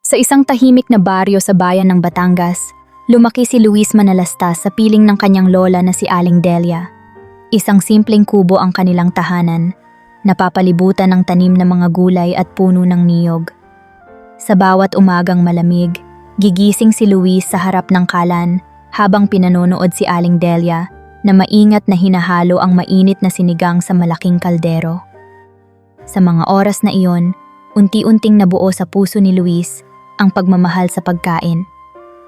Sa isang tahimik na baryo sa bayan ng Batangas, lumaki si Luis Manalastas sa piling ng kanyang lola na si Aling Delia. Isang simpleng kubo ang kanilang tahanan, napapalibutan ng tanim na mga gulay at puno ng niyog. Sa bawat umagang malamig, gigising si Luis sa harap ng kalan habang pinanonood si Aling Delia na maingat na hinahalo ang mainit na sinigang sa malaking kaldero. Sa mga oras na iyon, unti-unting nabuo sa puso ni Luis ang pagmamahal sa pagkain,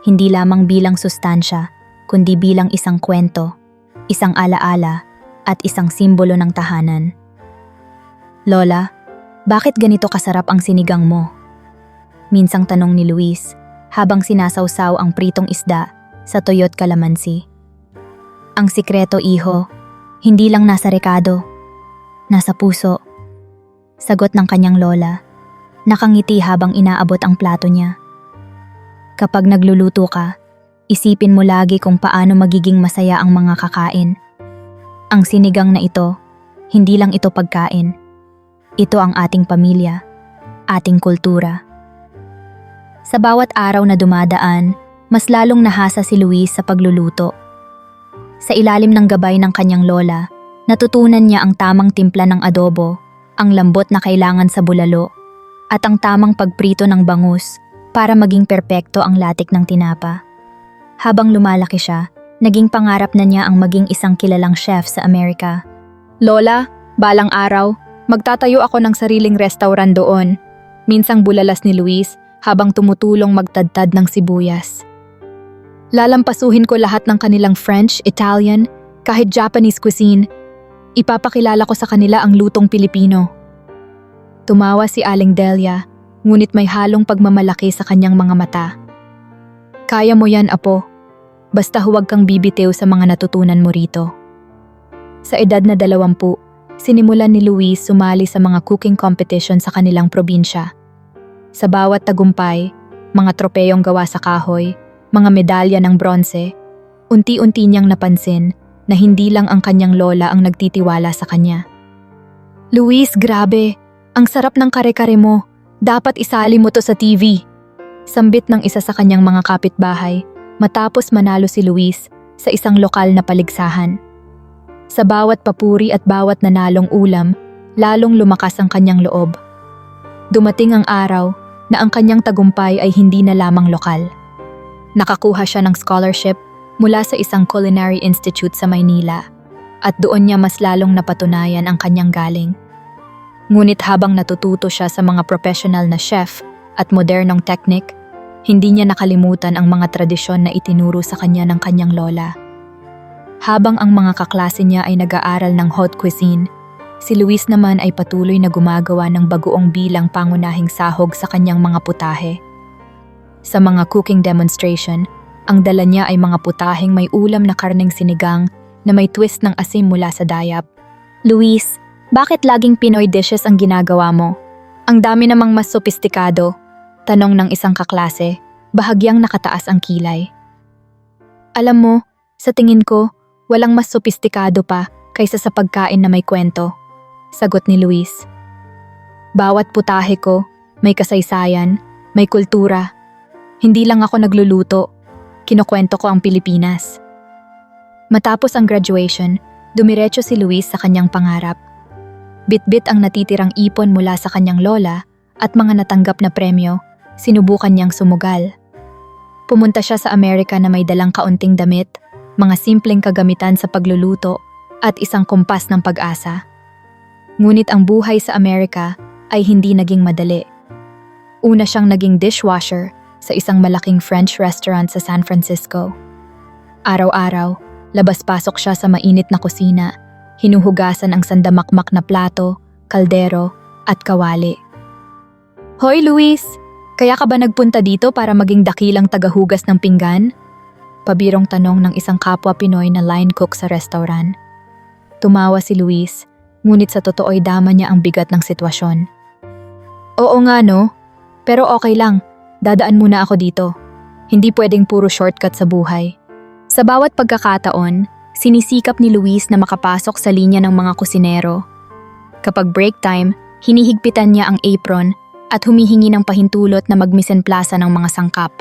hindi lamang bilang sustansya, kundi bilang isang kwento, isang alaala, at isang simbolo ng tahanan. Lola, bakit ganito kasarap ang sinigang mo? Minsang tanong ni Luis habang sinasawsaw ang pritong isda sa toyo't kalamansi. Ang sikreto, iho, hindi lang nasa rekado, nasa puso. Sagot ng kanyang lola, nakangiti habang inaabot ang plato niya. Kapag nagluluto ka, isipin mo lagi kung paano magiging masaya ang mga kakain. Ang sinigang na ito, hindi lang ito pagkain. Ito ang ating pamilya, ating kultura. Sa bawat araw na dumadaan, mas lalong nahasa si Luis sa pagluluto. Sa ilalim ng gabay ng kanyang lola, natutunan niya ang tamang timpla ng adobo, ang lambot na kailangan sa bulalo, at ang tamang pagprito ng bangus para maging perpekto ang latik ng tinapa. Habang lumalaki siya, naging pangarap na niya ang maging isang kilalang chef sa Amerika. Lola, balang araw, magtatayo ako ng sariling restaurant doon. Minsang bulalas ni Luis habang tumutulong magtadtad ng sibuyas. Lalampasuhin ko lahat ng kanilang French, Italian, kahit Japanese cuisine. Ipapakilala ko sa kanila ang lutong Pilipino. Tumawa si Aling Delia, ngunit may halong pagmamalaki sa kanyang mga mata. Kaya mo yan, apo. Basta huwag kang bibitiw sa mga natutunan mo rito. Sa edad na 20, sinimulan ni Luis sumali sa mga cooking competition sa kanilang probinsya. Sa bawat tagumpay, mga tropeyong gawa sa kahoy, mga medalya ng bronse, unti-unti niyang napansin na hindi lang ang kanyang lola ang nagtitiwala sa kanya. Luis, grabe! Ang sarap ng kare-kare mo. Dapat isali mo to sa TV. Sambit ng isa sa kanyang mga kapitbahay matapos manalo si Luis sa isang lokal na paligsahan. Sa bawat papuri at bawat nanalong ulam, lalong lumakas ang kanyang loob. Dumating ang araw na ang kanyang tagumpay ay hindi na lamang lokal. Nakakuha siya ng scholarship mula sa isang culinary institute sa Maynila at doon niya mas lalong napatunayan ang kanyang galing. Ngunit habang natututo siya sa mga professional na chef at modernong teknik, hindi niya nakalimutan ang mga tradisyon na itinuro sa kanya ng kanyang lola. Habang ang mga kaklase niya ay nag-aaral ng haute cuisine, si Luis naman ay patuloy na gumagawa ng bagoong bilang pangunahing sahog sa kanyang mga putahe. Sa mga cooking demonstration, ang dala niya ay mga putaheng may ulam na karneng sinigang na may twist ng asim mula sa dayap. Luis, bakit laging Pinoy dishes ang ginagawa mo? Ang dami namang mas sopistikado, tanong ng isang kaklase, bahagyang nakataas ang kilay. Alam mo, sa tingin ko, walang mas sopistikado pa kaysa sa pagkain na may kwento, sagot ni Luis. Bawat putahe ko, may kasaysayan, may kultura. Hindi lang ako nagluluto, kinukwento ko ang Pilipinas. Matapos ang graduation, dumiretso si Luis sa kanyang pangarap. Bit-bit ang natitirang ipon mula sa kanyang lola at mga natanggap na premyo, sinubukan niyang sumugal. Pumunta siya sa Amerika na may dalang kaunting damit, mga simpleng kagamitan sa pagluluto at isang kumpas ng pag-asa. Ngunit ang buhay sa Amerika ay hindi naging madali. Una siyang naging dishwasher sa isang malaking French restaurant sa San Francisco. Araw-araw, labas-pasok siya sa mainit na kusina, hinuhugasan ang sandamakmak na plato, kaldero, at kawali. Hoy Luis, kaya ka ba nagpunta dito para maging dakilang tagahugas ng pinggan? Pabirong tanong ng isang kapwa Pinoy na line cook sa restaurant. Tumawa si Luis, ngunit sa totoo'y dama niya ang bigat ng sitwasyon. Oo nga no, pero okay lang, dadaan muna ako dito. Hindi pwedeng puro shortcut sa buhay. Sa bawat pagkakataon, sinisikap ni Luis na makapasok sa linya ng mga kusinero. Kapag break time, hinihigpitan niya ang apron at humihingi ng pahintulot na magmisenplasa ng mga sangkap.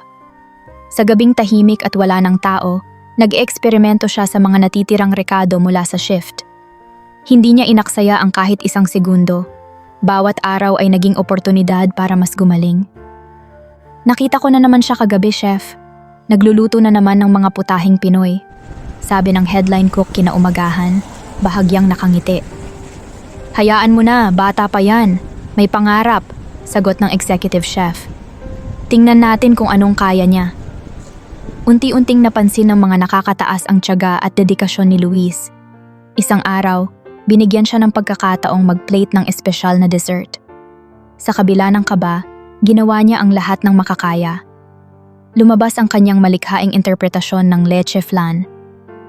Sa gabing tahimik at wala ng tao, nag-eksperimento siya sa mga natitirang rekado mula sa shift. Hindi niya inaksaya ang kahit isang segundo. Bawat araw ay naging oportunidad para mas gumaling. Nakita ko na naman siya kagabi, chef. Nagluluto na naman ng mga putahing Pinoy. Sabi ng headline cook kinaumagahan, bahagyang nakangiti. Hayaan mo na, bata pa yan. May pangarap, sagot ng executive chef. Tingnan natin kung anong kaya niya. Unti-unting napansin ng mga nakakataas ang tiyaga at dedikasyon ni Luis. Isang araw, binigyan siya ng pagkakataong mag-plate ng espesyal na dessert. Sa kabila ng kaba, ginawa niya ang lahat ng makakaya. Lumabas ang kanyang malikhaing interpretasyon ng leche flan,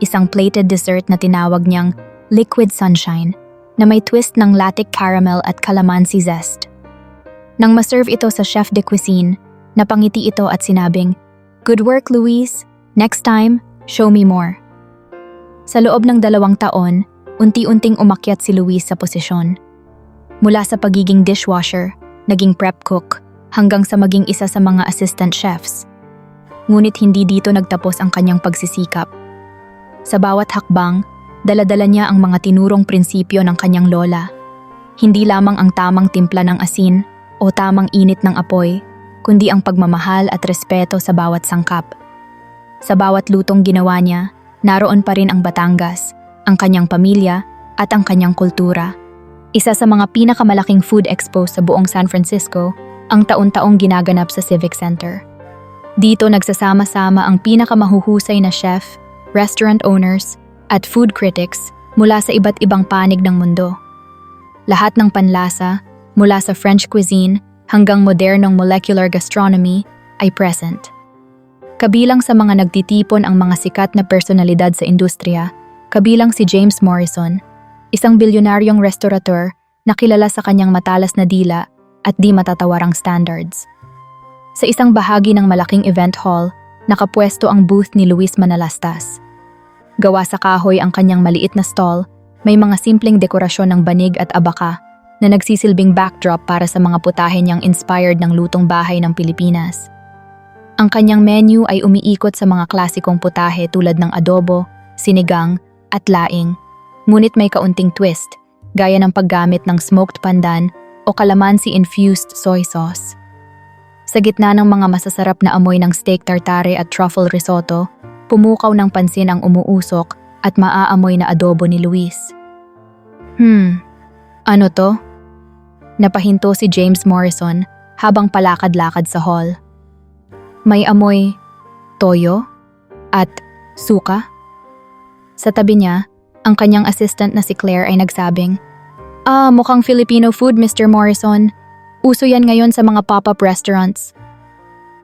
isang plated dessert na tinawag niyang liquid sunshine na may twist ng latic caramel at calamansi zest. Nang maserve ito sa chef de cuisine, napangiti ito at sinabing, "Good work, Luis. Next time, show me more." Sa loob ng 2 taon, unti-unting umakyat si Luis sa posisyon. Mula sa pagiging dishwasher, naging prep cook, hanggang sa maging isa sa mga assistant chefs. Ngunit hindi dito nagtapos ang kanyang pagsisikap. Sa bawat hakbang, dala-dala niya ang mga tinurong prinsipyo ng kanyang lola. Hindi lamang ang tamang timpla ng asin o tamang init ng apoy, kundi ang pagmamahal at respeto sa bawat sangkap. Sa bawat lutong ginawa niya, naroon pa rin ang Batangas, ang kanyang pamilya at ang kanyang kultura. Isa sa mga pinakamalaking food expo sa buong San Francisco, ang taon-taong ginaganap sa Civic Center. Dito nagsasama-sama ang pinakamahuhusay na chef, restaurant owners, at food critics mula sa iba't ibang panig ng mundo. Lahat ng panlasa, mula sa French cuisine hanggang modernong molecular gastronomy, ay present. Kabilang sa mga nagtitipon ang mga sikat na personalidad sa industriya, kabilang si James Morrison, isang bilyonaryong restaurateur na kilala sa kanyang matalas na dila at di matatawarang standards. Sa isang bahagi ng malaking event hall, nakapwesto ang booth ni Luis Manalastas. Gawa sa kahoy ang kanyang maliit na stall, may mga simpleng dekorasyon ng banig at abaka na nagsisilbing backdrop para sa mga putahe niyang inspired ng lutong bahay ng Pilipinas. Ang kanyang menu ay umiikot sa mga klasikong putahe tulad ng adobo, sinigang, at laing, ngunit may kaunting twist, gaya ng paggamit ng smoked pandan o calamansi-infused soy sauce. Sa gitna ng mga masasarap na amoy ng steak tartare at truffle risotto, pumukaw ng pansin ang umuusok at maaamoy na adobo ni Luis. Ano to? Napahinto si James Morrison habang palakad-lakad sa hall. May amoy toyo at suka. Sa tabi niya, ang kanyang assistant na si Claire ay nagsabing, mukhang Filipino food, Mr. Morrison. Uso yan ngayon sa mga pop-up restaurants.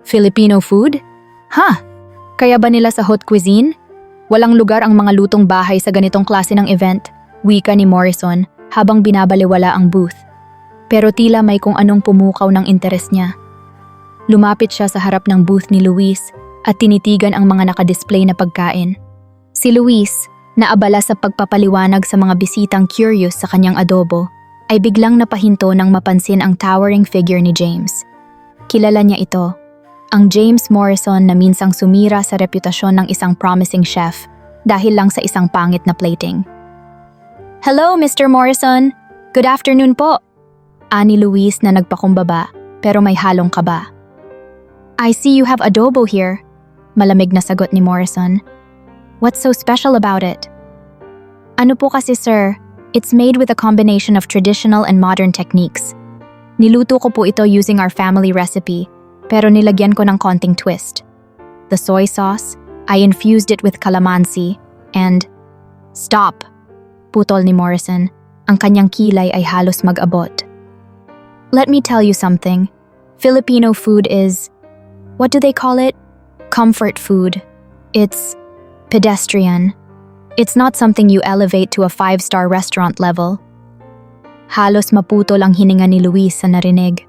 Filipino food? Kaya ba nila sa haute cuisine? Walang lugar ang mga lutong bahay sa ganitong klase ng event, wika ni Morrison habang binabaliwala ang booth. Pero tila may kung anong pumukaw ng interes niya. Lumapit siya sa harap ng booth ni Luis at tinitigan ang mga nakadisplay na pagkain. Si Luis, na abala sa pagpapaliwanag sa mga bisitang curious sa kanyang adobo, ay biglang napahinto nang mapansin ang towering figure ni James. Kilala niya ito, ang James Morrison na minsang sumira sa reputasyon ng isang promising chef dahil lang sa isang pangit na plating. "Hello, Mr. Morrison! Good afternoon po!" Ani Luis na nagpakumbaba pero may halong kaba. "I see you have adobo here," malamig na sagot ni Morrison. "What's so special about it?" "Ano po kasi, sir? It's made with a combination of traditional and modern techniques. Niluto ko po ito using our family recipe, pero nilagyan ko ng konting twist. The soy sauce, I infused it with calamansi, and..." "Stop!" Putol ni Morrison. Ang kanyang kilay ay halos mag-abot. "Let me tell you something. Filipino food is... what do they call it? Comfort food. It's pedestrian. It's not something you elevate to a 5-star restaurant level." Halos maputol ang hininga ni Luis sa narinig.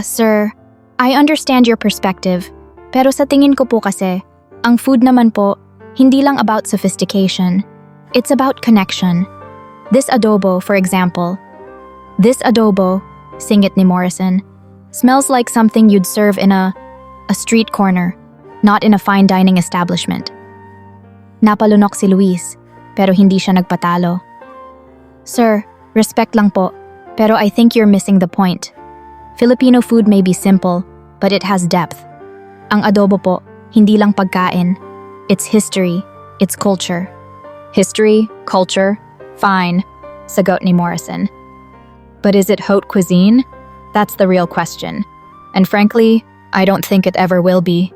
Sir, I understand your perspective, pero sa tingin ko po kasi, ang food naman po, hindi lang about sophistication. It's about connection. This adobo, for example. This adobo, Singit ni Morrison. Smells like something you'd serve in a street corner, not in a fine dining establishment. Napalunok si Luis, pero hindi siya nagpatalo. Sir, respect lang po, pero I think you're missing the point. Filipino food may be simple, but it has depth. Ang adobo po, hindi lang pagkain. It's history, it's culture. History, culture, fine, sagot ni Morrison. But is it haute cuisine? That's the real question. And frankly, I don't think it ever will be.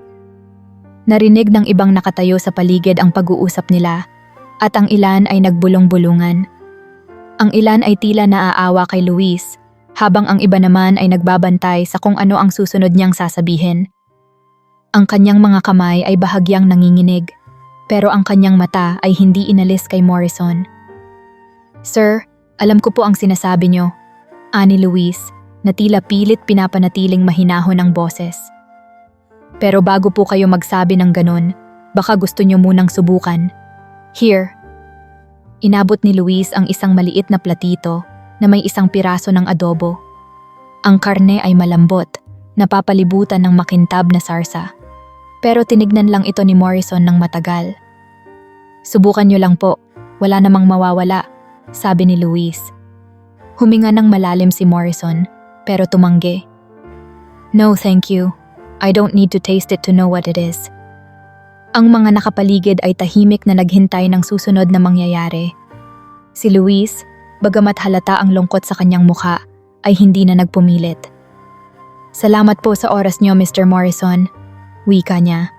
Narinig ng ibang nakatayo sa paligid ang pag-uusap nila, at ang ilan ay nagbulong-bulungan. Ang ilan ay tila naaawa kay Luis, habang ang iba naman ay nagbabantay sa kung ano ang susunod niyang sasabihin. Ang kanyang mga kamay ay bahagyang nanginginig, pero ang kanyang mata ay hindi inalis kay Morrison. Sir, alam ko po ang sinasabi niyo, ani Luis, na tila pilit pinapanatiling mahinahon ang boses. Pero bago po kayo magsabi ng ganun, baka gusto niyo munang subukan. Here. Inabot ni Luis ang isang maliit na platito na may isang piraso ng adobo. Ang karne ay malambot, napapalibutan ng makintab na sarsa. Pero tinignan lang ito ni Morrison ng matagal. Subukan niyo lang po, wala namang mawawala, sabi ni Luis. Huminga ng malalim si Morrison, pero tumanggi. No, thank you. I don't need to taste it to know what it is. Ang mga nakapaligid ay tahimik na naghintay ng susunod na mangyayari. Si Luis, bagamat halata ang lungkot sa kanyang mukha, ay hindi na nagpumilit. Salamat po sa oras niyo, Mr. Morrison, wika niya.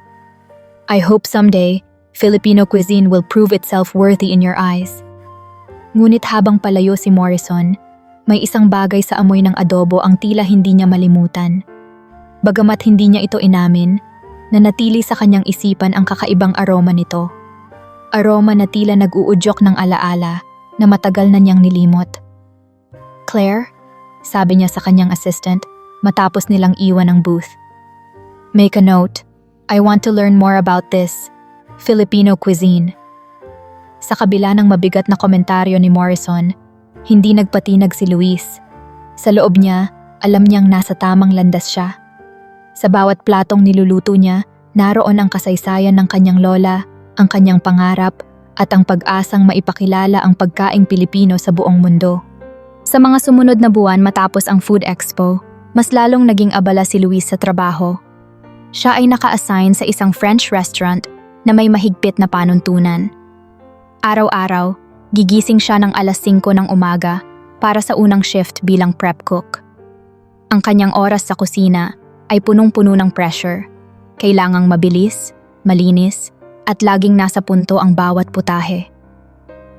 I hope someday, Filipino cuisine will prove itself worthy in your eyes. Ngunit habang palayo si Morrison, may isang bagay sa amoy ng adobo ang tila hindi niya malimutan. Bagamat hindi niya ito inamin, nanatili sa kanyang isipan ang kakaibang aroma nito. Aroma na tila nag-uudyok ng alaala na matagal na niyang nilimot. Claire, sabi niya sa kanyang assistant matapos nilang iwan ang booth. Make a note. I want to learn more about this Filipino cuisine. Sa kabila ng mabigat na komentaryo ni Morrison, hindi nagpatinag si Luis. Sa loob niya, alam niyang nasa tamang landas siya. Sa bawat platong niluluto niya, naroon ang kasaysayan ng kanyang lola, ang kanyang pangarap, at ang pag-asang maipakilala ang pagkaing Pilipino sa buong mundo. Sa mga sumunod na buwan matapos ang Food Expo, mas lalong naging abala si Luis sa trabaho. Siya ay naka-assign sa isang French restaurant na may mahigpit na panuntunan. Araw-araw, gigising siya ng alas 5 ng umaga para sa unang shift bilang prep cook. Ang kanyang oras sa kusina ay punong-puno ng pressure. Kailangang mabilis, malinis, at laging nasa punto ang bawat putahe.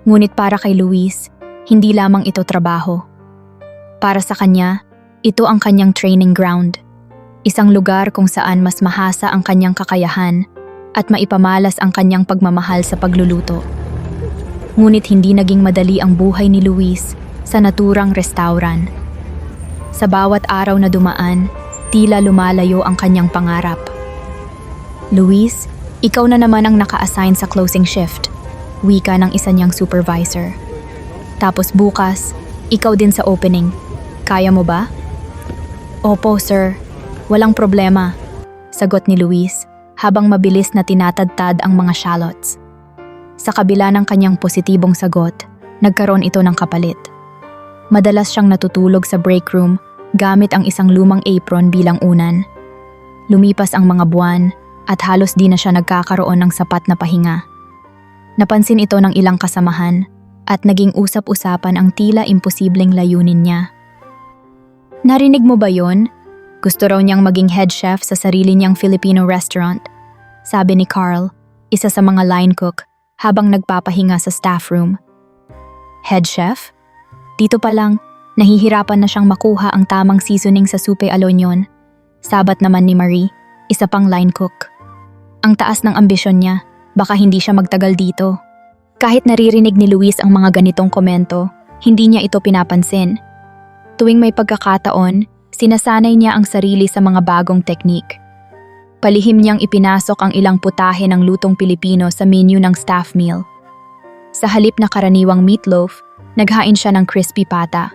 Ngunit para kay Luis, hindi lamang ito trabaho. Para sa kanya, ito ang kanyang training ground. Isang lugar kung saan mas mahasa ang kanyang kakayahan at maipamalas ang kanyang pagmamahal sa pagluluto. Ngunit hindi naging madali ang buhay ni Luis sa naturang restaurant. Sa bawat araw na dumaan, tila lumalayo ang kanyang pangarap. Luis, ikaw na naman ang naka-assign sa closing shift, wika ng isa niyang supervisor. Tapos bukas, ikaw din sa opening. Kaya mo ba? Opo, sir. Walang problema, sagot ni Luis habang mabilis na tinatadtad ang mga shallots. Sa kabila ng kanyang positibong sagot, nagkaroon ito ng kapalit. Madalas siyang natutulog sa break room gamit ang isang lumang apron bilang unan. Lumipas ang mga buwan at halos di na siya nagkakaroon ng sapat na pahinga. Napansin ito ng ilang kasamahan at naging usap-usapan ang tila imposibleng layunin niya. Narinig mo ba yon? Gusto raw niyang maging head chef sa sarili niyang Filipino restaurant, sabi ni Carl, isa sa mga line cook, habang nagpapahinga sa staff room. Head chef? Dito pa lang, nahihirapan na siyang makuha ang tamang seasoning sa supe alonyon. Sabat naman ni Marie, isa pang line cook. Ang taas ng ambisyon niya, baka hindi siya magtagal dito. Kahit naririnig ni Luis ang mga ganitong komento, hindi niya ito pinapansin. Tuwing may pagkakataon, sinasanay niya ang sarili sa mga bagong teknik. Palihim niyang ipinasok ang ilang putahe ng lutong Pilipino sa menu ng staff meal. Sa halip na karaniwang meatloaf, naghain siya ng crispy pata.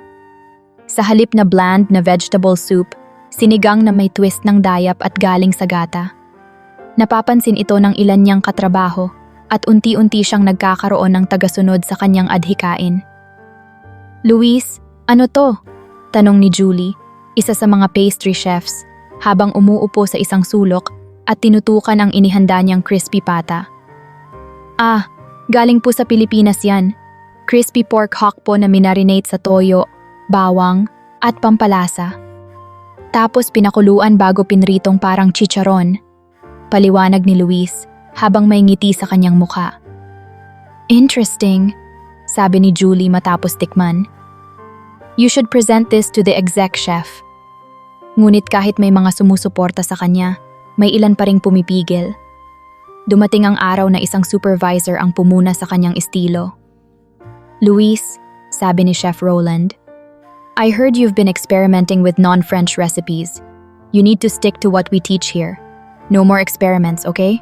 Sa halip na bland na vegetable soup, sinigang na may twist ng dayap at galing sa gata. Napapansin ito ng ilan niyang katrabaho at unti-unti siyang nagkakaroon ng tagasunod sa kanyang adhikain. "Luis, ano to?" tanong ni Julie, isa sa mga pastry chefs, habang umuupo sa isang sulok at tinutukan ang inihanda niyang crispy pata. "Ah, galing po sa Pilipinas yan. Crispy pork hock po na minarinate sa toyo, bawang, at pampalasa. Tapos pinakuluan bago pinritong parang chicharon," paliwanag ni Luis habang may ngiti sa kanyang muka. "Interesting," sabi ni Julie matapos tikman. "You should present this to the exec chef." Ngunit kahit may mga sumusuporta sa kanya, may ilan pa ring pumipigil. Dumating ang araw na isang supervisor ang pumuna sa kanyang estilo. "Luis," sabi ni Chef Roland, "I heard you've been experimenting with non-French recipes. You need to stick to what we teach here. No more experiments, okay?"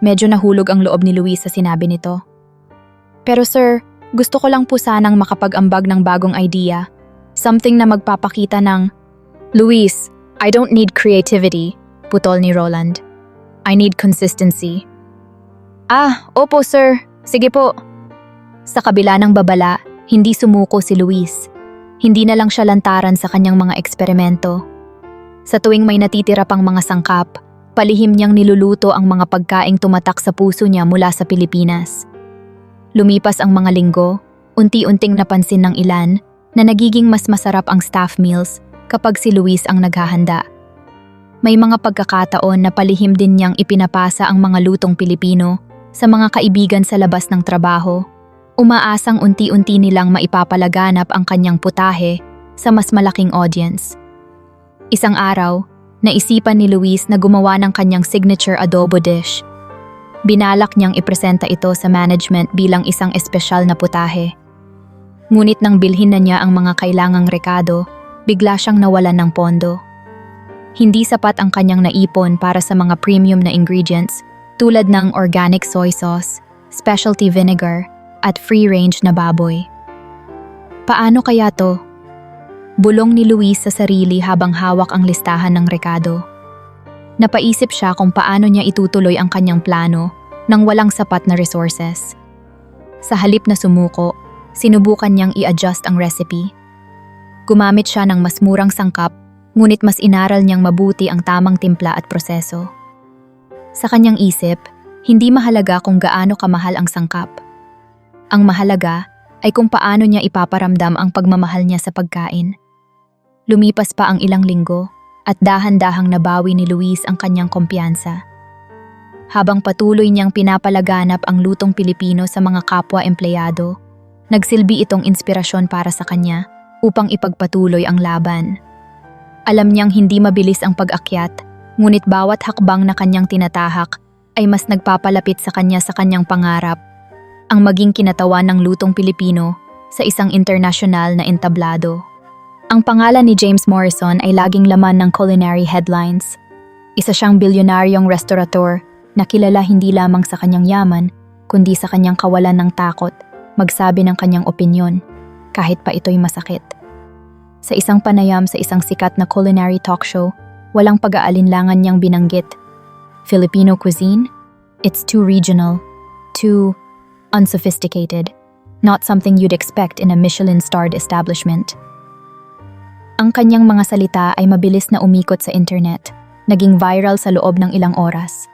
Medyo nahulog ang loob ni Luis sa sinabi nito. "Pero sir, gusto ko lang po sanang makapag-ambag ng bagong idea. Something na magpapakita ng..." "Luis, I don't need creativity," putol ni Roland. "I need consistency." "Ah, opo sir. Sige po." Sa kabila ng babala, hindi sumuko si Luis. Hindi na lang siya lantaran sa kanyang mga eksperimento. Sa tuwing may natitira pang mga sangkap, palihim niyang niluluto ang mga pagkaing tumatak sa puso niya mula sa Pilipinas. Lumipas ang mga linggo, unti-unting napansin ng ilan na nagiging mas masarap ang staff meals kapag si Luis ang naghahanda. May mga pagkakataon na palihim din niyang ipinapasa ang mga lutong Pilipino sa mga kaibigan sa labas ng trabaho. Umaasang unti-unti nilang maipapalaganap ang kanyang putahe sa mas malaking audience. Isang araw, naisipan ni Luis na gumawa ng kanyang signature adobo dish. Binalak niyang ipresenta ito sa management bilang isang espesyal na putahe. Ngunit nang bilhin na niya ang mga kailangang rekado, bigla siyang nawalan ng pondo. Hindi sapat ang kanyang naipon para sa mga premium na ingredients tulad ng organic soy sauce, specialty vinegar, at free-range na baboy. Paano kaya to? Bulong ni Luis sa sarili habang hawak ang listahan ng rekado. Napaisip siya kung paano niya itutuloy ang kanyang plano nang walang sapat na resources. Sa halip na sumuko, sinubukan niyang i-adjust ang recipe. Gumamit siya ng mas murang sangkap, ngunit mas inaral niyang mabuti ang tamang timpla at proseso. Sa kanyang isip, hindi mahalaga kung gaano kamahal ang sangkap. Ang mahalaga ay kung paano niya ipaparamdam ang pagmamahal niya sa pagkain. Lumipas pa ang ilang linggo at dahan-dahang nabawi ni Luis ang kanyang kumpiyansa. Habang patuloy niyang pinapalaganap ang lutong Pilipino sa mga kapwa empleyado, nagsilbi itong inspirasyon para sa kanya upang ipagpatuloy ang laban. Alam niyang hindi mabilis ang pag-akyat, ngunit bawat hakbang na kanyang tinatahak ay mas nagpapalapit sa kanyang pangarap, ang maging kinatawan ng lutong Pilipino sa isang internasyonal na entablado. Ang pangalan ni James Morrison ay laging laman ng culinary headlines. Isa siyang bilyonaryong restaurateur na kilala hindi lamang sa kanyang yaman, kundi sa kanyang kawalan ng takot magsabi ng kanyang opinyon, kahit pa ito'y masakit. Sa isang panayam sa isang sikat na culinary talk show, walang pag-aalinlangan niyang binanggit, "Filipino cuisine? It's too regional, too unsophisticated, not something you'd expect in a Michelin-starred establishment." Ang kanyang mga salita ay mabilis na umikot sa internet, naging viral sa loob ng ilang oras.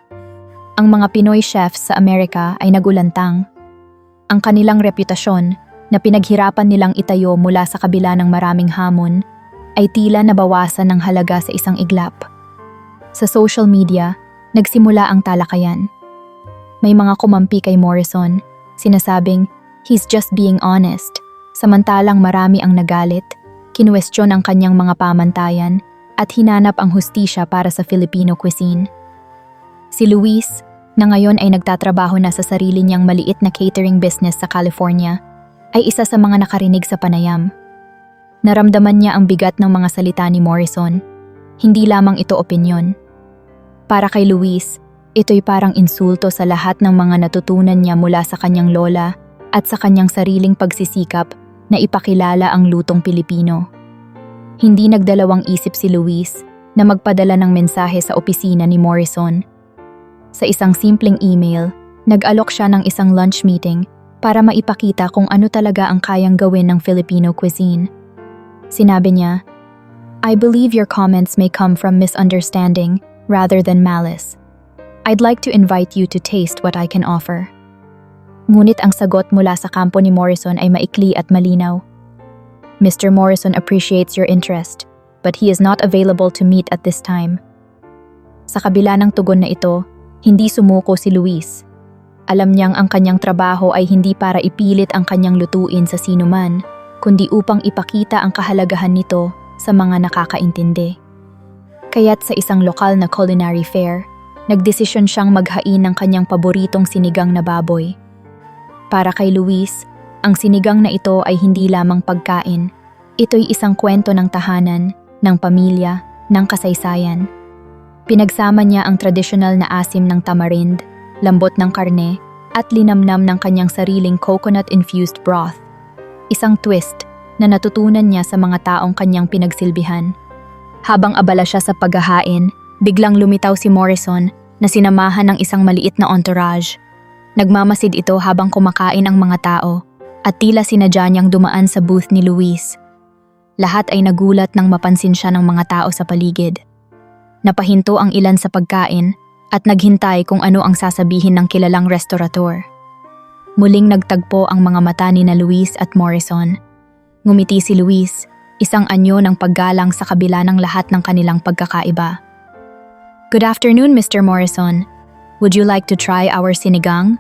Ang mga Pinoy chefs sa Amerika ay nagulantang. Ang kanilang reputasyon, na pinaghirapan nilang itayo mula sa kabila ng maraming hamon, ay tila nabawasan ng halaga sa isang iglap. Sa social media, nagsimula ang talakayan. May mga kumampi kay Morrison, sinasabing, "He's just being honest," samantalang marami ang nagalit, kinuwestiyon ang kanyang mga pamantayan, at hinanap ang hustisya para sa Filipino cuisine. Si Luis, na ngayon ay nagtatrabaho na sa sarili niyang maliit na catering business sa California, ay isa sa mga nakarinig sa panayam. Naramdaman niya ang bigat ng mga salita ni Morrison. Hindi lamang ito opinyon. Para kay Luis, ito'y parang insulto sa lahat ng mga natutunan niya mula sa kanyang lola at sa kanyang sariling pagsisikap na ipakilala ang lutong Pilipino. Hindi nagdalawang isip si Luis na magpadala ng mensahe sa opisina ni Morrison. Sa isang simpleng email, nag-alok siya ng isang lunch meeting para maipakita kung ano talaga ang kayang gawin ng Filipino cuisine. Sinabi niya, "I believe your comments may come from misunderstanding rather than malice. I'd like to invite you to taste what I can offer." Ngunit ang sagot mula sa kampo ni Morrison ay maikli at malinaw. "Mr. Morrison appreciates your interest, but he is not available to meet at this time." Sa kabila ng tugon na ito, hindi sumuko si Luis. Alam niyang ang kanyang trabaho ay hindi para ipilit ang kanyang lutuin sa sinuman, kundi upang ipakita ang kahalagahan nito sa mga nakakaintindi. Kaya't sa isang lokal na culinary fair, nagdesisyon siyang maghain ng kanyang paboritong sinigang na baboy. Para kay Luis, ang sinigang na ito ay hindi lamang pagkain. Ito'y isang kwento ng tahanan, ng pamilya, ng kasaysayan. Pinagsama niya ang tradisyonal na asim ng tamarind, lambot ng karne, at linamnam ng kanyang sariling coconut-infused broth. Isang twist na natutunan niya sa mga taong kanyang pinagsilbihan. Habang abala siya sa paghahain, biglang lumitaw si Morrison na sinamahan ng isang maliit na entourage. Nagmamasid ito habang kumakain ang mga tao at tila sinadya niyang dumaan sa booth ni Luis. Lahat ay nagulat nang mapansin siya ng mga tao sa paligid. Napahinto ang ilan sa pagkain at naghintay kung ano ang sasabihin ng kilalang restaurateur. Muling nagtagpo ang mga mata ni na Luis at Morrison. Ngumiti si Luis, isang anyo ng paggalang sa kabila ng lahat ng kanilang pagkakaiba. "Good afternoon, Mr. Morrison. Would you like to try our sinigang?"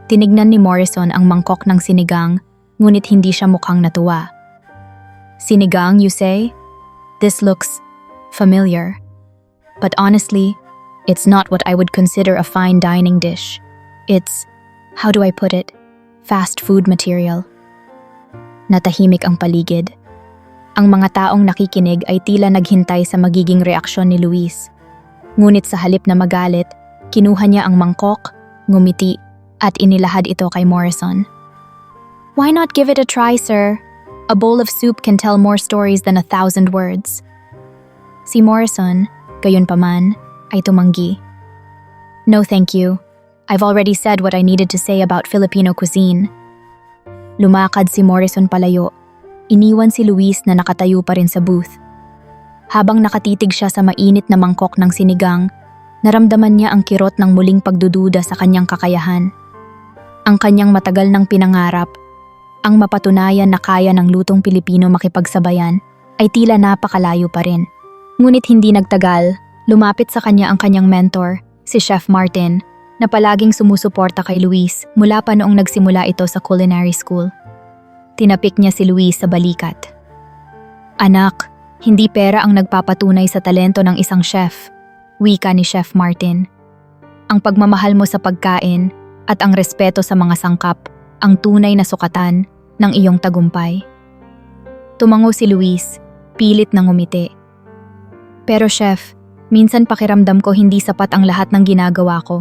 Tinignan ni Morrison ang mangkok ng sinigang, ngunit hindi siya mukhang natuwa. "Sinigang, you say? This looks familiar. But honestly, it's not what I would consider a fine dining dish. It's, how do I put it, fast food material." Natahimik ang paligid. Ang mga taong nakikinig ay tila naghintay sa magiging reaksyon ni Luis. Ngunit sa halip na magalit, kinuha niya ang mangkok, ngumiti, at inilahad ito kay Morrison. "Why not give it a try, sir? A bowl of soup can tell more stories than 1,000 words." Si Morrison, gayunpaman, ay tumanggi. "No, thank you. I've already said what I needed to say about Filipino cuisine." Lumakad si Morrison palayo. Iniwan si Luis na nakatayo pa rin sa booth. Habang nakatitig siya sa mainit na mangkok ng sinigang, naramdaman niya ang kirot ng muling pagdududa sa kanyang kakayahan. Ang kanyang matagal ng pinangarap, ang mapatunayan na kaya ng lutong Pilipino makipagsabayan, ay tila napakalayo pa rin. Ngunit hindi nagtagal, lumapit sa kanya ang kanyang mentor, si Chef Martin, na palaging sumusuporta kay Luis mula pa noong nagsimula ito sa culinary school. Tinapik niya si Luis sa balikat. "Anak, hindi pera ang nagpapatunay sa talento ng isang chef," wika ni Chef Martin. "Ang pagmamahal mo sa pagkain at ang respeto sa mga sangkap ang tunay na sukatan ng iyong tagumpay." Tumango si Luis, pilit na ngumiti. "Pero chef, minsan pakiramdam ko hindi sapat ang lahat ng ginagawa ko.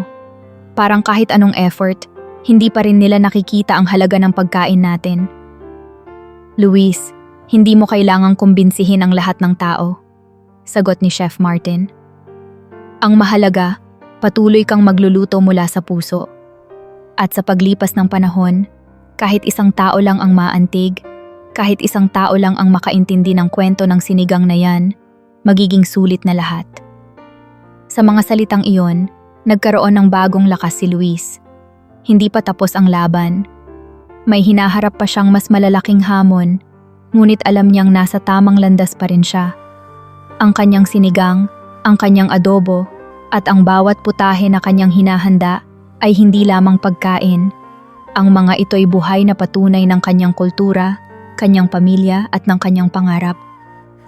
Parang kahit anong effort, hindi pa rin nila nakikita ang halaga ng pagkain natin." "Luis, hindi mo kailangang kumbinsihin ang lahat ng tao," sagot ni Chef Martin. "Ang mahalaga, patuloy kang magluluto mula sa puso. At sa paglipas ng panahon, kahit isang tao lang ang maantig, kahit isang tao lang ang makaintindi ng kwento ng sinigang na yan, magiging sulit na lahat." Sa mga salitang iyon, nagkaroon ng bagong lakas si Luis. Hindi pa tapos ang laban. May hinaharap pa siyang mas malalaking hamon, ngunit alam niyang nasa tamang landas pa rin siya. Ang kanyang sinigang, ang kanyang adobo, at ang bawat putahe na kanyang hinahanda ay hindi lamang pagkain. Ang mga ito'y buhay na patunay ng kanyang kultura, kanyang pamilya at ng kanyang pangarap.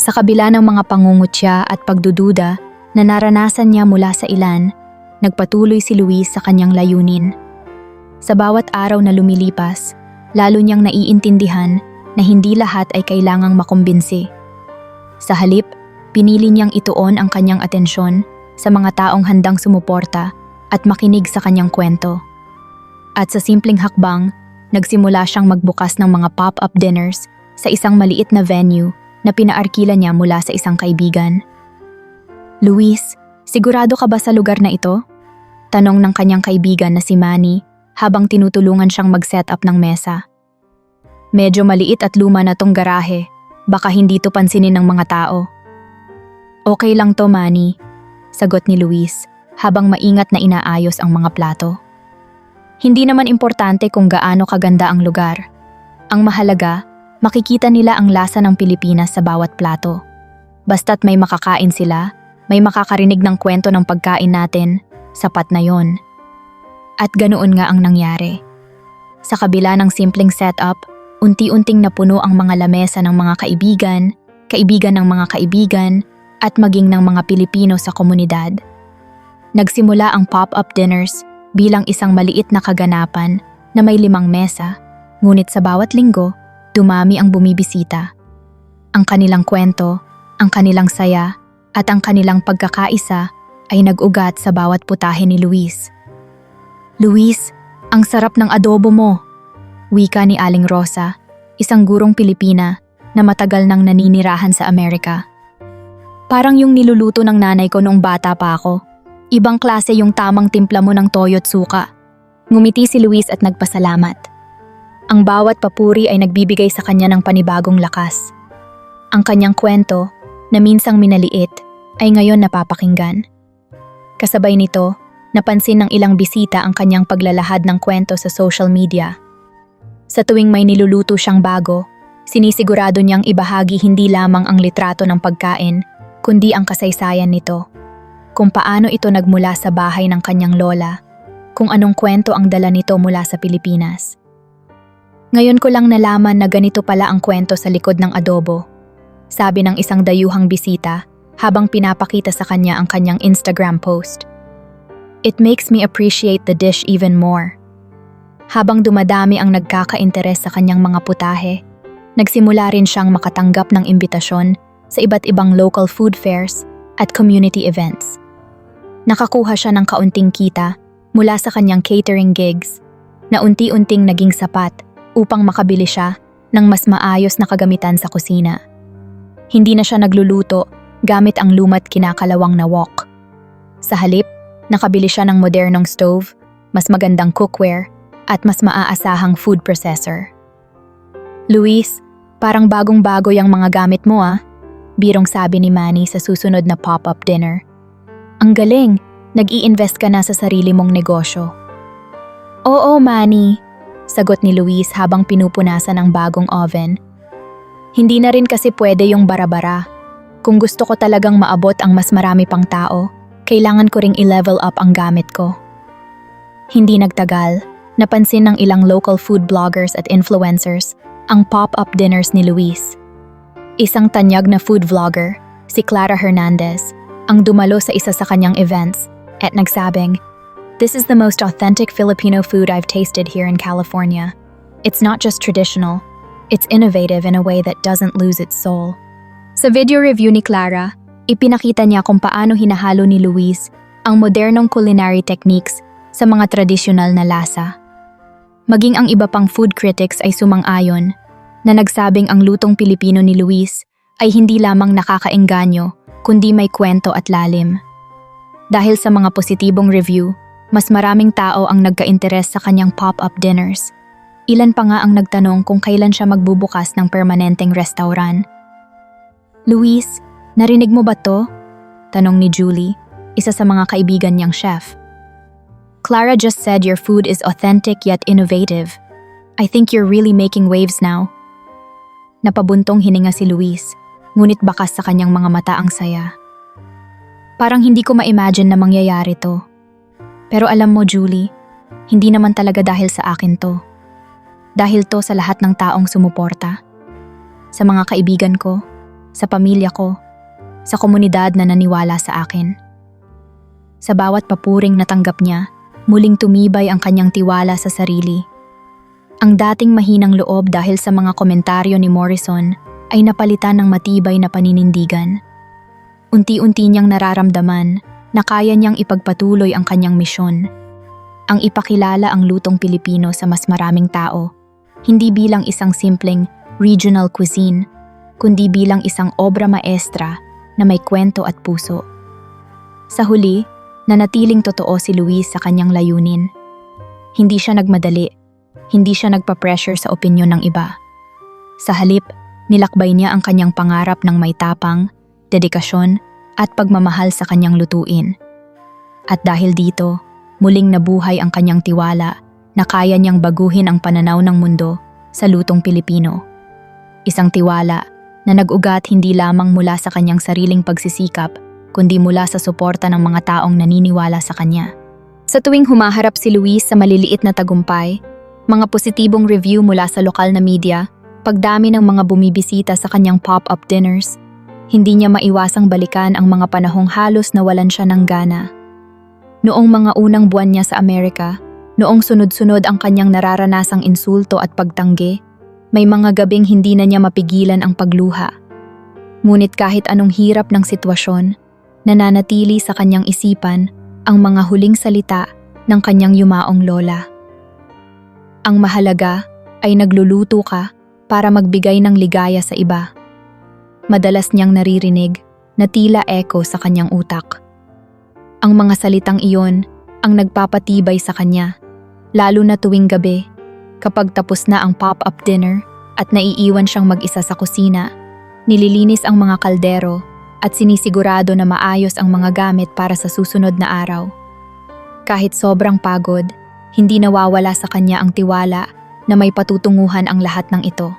Sa kabila ng mga pangungutya at pagdududa na naranasan niya mula sa ilan, nagpatuloy si Luis sa kanyang layunin. Sa bawat araw na lumilipas, lalo niyang naiintindihan na hindi lahat ay kailangang makumbinsi. Sa halip, pinili niyang ituon ang kanyang atensyon sa mga taong handang sumuporta at makinig sa kanyang kwento. At sa simpleng hakbang, nagsimula siyang magbukas ng mga pop-up dinners sa isang maliit na venue na pinaarkila niya mula sa isang kaibigan. "Luis, sigurado ka ba sa lugar na ito?" Tanong ng kanyang kaibigan na si Manny habang tinutulungan siyang mag-set up ng mesa. "Medyo maliit at luma na tong garahe. Baka hindi to pansinin ng mga tao." "Okay lang to, Manny," sagot ni Luis habang maingat na inaayos ang mga plato. Hindi naman importante kung gaano kaganda ang lugar. Ang mahalaga, makikita nila ang lasa ng Pilipinas sa bawat plato. Basta't may makakain sila, may makakarinig ng kwento ng pagkain natin, sapat na yon. At ganoon nga ang nangyari. Sa kabila ng simpleng setup, unti-unting napuno ang mga lamesa ng mga kaibigan, kaibigan ng mga kaibigan, at maging ng mga Pilipino sa komunidad. Nagsimula ang pop-up dinners bilang isang maliit na kaganapan na may 5 mesa, ngunit sa bawat linggo, dumami ang bumibisita. Ang kanilang kwento, ang kanilang saya, at ang kanilang pagkakaisa ay nag-ugat sa bawat putahe ni Luis. "Luis, ang sarap ng adobo mo," wika ni Aling Rosa, isang gurong Pilipina na matagal nang naninirahan sa Amerika. "Parang yung niluluto ng nanay ko noong bata pa ako. Ibang klase yung tamang timpla mo ng toyo at suka." Ngumiti si Luis at nagpasalamat. Ang bawat papuri ay nagbibigay sa kanya ng panibagong lakas. Ang kanyang kwento, na minsang minaliit, ay ngayon napapakinggan. Kasabay nito, napansin ng ilang bisita ang kanyang paglalahad ng kwento sa social media. Sa tuwing may niluluto siyang bago, sinisigurado niyang ibahagi hindi lamang ang litrato ng pagkain, kundi ang kasaysayan nito. Kung paano ito nagmula sa bahay ng kanyang lola, kung anong kwento ang dala nito mula sa Pilipinas. "Ngayon ko lang nalaman na ganito pala ang kwento sa likod ng adobo," sabi ng isang dayuhang bisita habang pinapakita sa kanya ang kanyang Instagram post. "It makes me appreciate the dish even more." Habang dumadami ang nagkaka-interes sa kanyang mga putahe, nagsimula rin siyang makatanggap ng imbitasyon sa iba't ibang local food fairs at community events. Nakakuha siya ng kaunting kita mula sa kanyang catering gigs na unti-unting naging sapat upang makabili siya ng mas maayos na kagamitan sa kusina. Hindi na siya nagluluto gamit ang luma't kinakalawang na wok. Sa halip, nakabili siya ng modernong stove, mas magandang cookware, at mas maaasahang food processor. "Luis, parang bagong-bago yung mga gamit mo ah," birong sabi ni Manny sa susunod na pop-up dinner. "Ang galing, nag-i-invest ka na sa sarili mong negosyo." "Oo, Manny," sagot ni Luis habang pinupunasan ang bagong oven. "Hindi na rin kasi pwede yung bara-bara. Kung gusto ko talagang maabot ang mas marami pang tao, kailangan ko ring i-level up ang gamit ko." Hindi nagtagal, napansin ng ilang local food bloggers at influencers ang pop-up dinners ni Luis. Isang tanyag na food vlogger, si Clara Hernandez, ang dumalo sa isa sa kanyang events at nagsabing, "This is the most authentic Filipino food I've tasted here in California. It's not just traditional, it's innovative in a way that doesn't lose its soul." Sa video review ni Clara, ipinakita niya kung paano hinahalo ni Luis ang modernong culinary techniques sa mga tradisyonal na lasa. Maging ang iba pang food critics ay sumang-ayon na nagsabing ang lutong Pilipino ni Luis ay hindi lamang nakakaengganyo kundi may kwento at lalim. Dahil sa mga positibong review, mas maraming tao ang nagka-interes sa kanyang pop-up dinners. Ilan pa nga ang nagtanong kung kailan siya magbubukas ng permanenteng restaurant. "Luis, narinig mo ba to?" tanong ni Julie, isa sa mga kaibigan niyang chef. "Clara just said your food is authentic yet innovative. I think you're really making waves now." Napabuntong hininga si Luis, ngunit bakas sa kanyang mga mata ang saya. "Parang hindi ko ma-imagine na mangyayari to. Pero alam mo, Julie, hindi naman talaga dahil sa akin to. Dahil to sa lahat ng taong sumuporta. Sa mga kaibigan ko, sa pamilya ko, sa komunidad na naniwala sa akin. Sa bawat papuring natanggap niya, muling tumibay ang kanyang tiwala sa sarili. Ang dating mahinang loob dahil sa mga komentaryo ni Morrison ay napalitan ng matibay na paninindigan. Unti-unti niyang nararamdaman na kaya niyang ipagpatuloy ang kanyang misyon. Ang ipakilala ang lutong Pilipino sa mas maraming tao, hindi bilang isang simpleng regional cuisine, kundi bilang isang obra maestra na may kwento at puso. Sa huli, nanatiling totoo si Luis sa kanyang layunin. Hindi siya nagmadali, hindi siya nagpa-pressure sa opinyon ng iba. Sa halip, nilakbay niya ang kanyang pangarap ng may tapang, dedikasyon, at pagmamahal sa kanyang lutuin. At dahil dito, muling nabuhay ang kanyang tiwala na kaya niyang baguhin ang pananaw ng mundo sa lutong Pilipino. Isang tiwala na nag-ugat hindi lamang mula sa kanyang sariling pagsisikap, kundi mula sa suporta ng mga taong naniniwala sa kanya. Sa tuwing humaharap si Luis sa maliliit na tagumpay, mga positibong review mula sa lokal na media, pagdami ng mga bumibisita sa kanyang pop-up dinners, hindi niya maiwasang balikan ang mga panahong halos nawalan siya ng gana. Noong mga unang buwan niya sa Amerika, noong sunod-sunod ang kanyang nararanasang insulto at pagtanggi, may mga gabing hindi na niya mapigilan ang pagluha. Ngunit kahit anong hirap ng sitwasyon, nananatili sa kanyang isipan ang mga huling salita ng kanyang yumaong lola. Ang mahalaga ay nagluluto ka para magbigay ng ligaya sa iba. Madalas niyang naririnig na tila echo sa kanyang utak. Ang mga salitang iyon ang nagpapatibay sa kanya, lalo na tuwing gabi, kapag tapos na ang pop-up dinner at naiiwan siyang mag-isa sa kusina, nililinis ang mga kaldero at sinisigurado na maayos ang mga gamit para sa susunod na araw. Kahit sobrang pagod, hindi nawawala sa kanya ang tiwala na may patutunguhan ang lahat ng ito.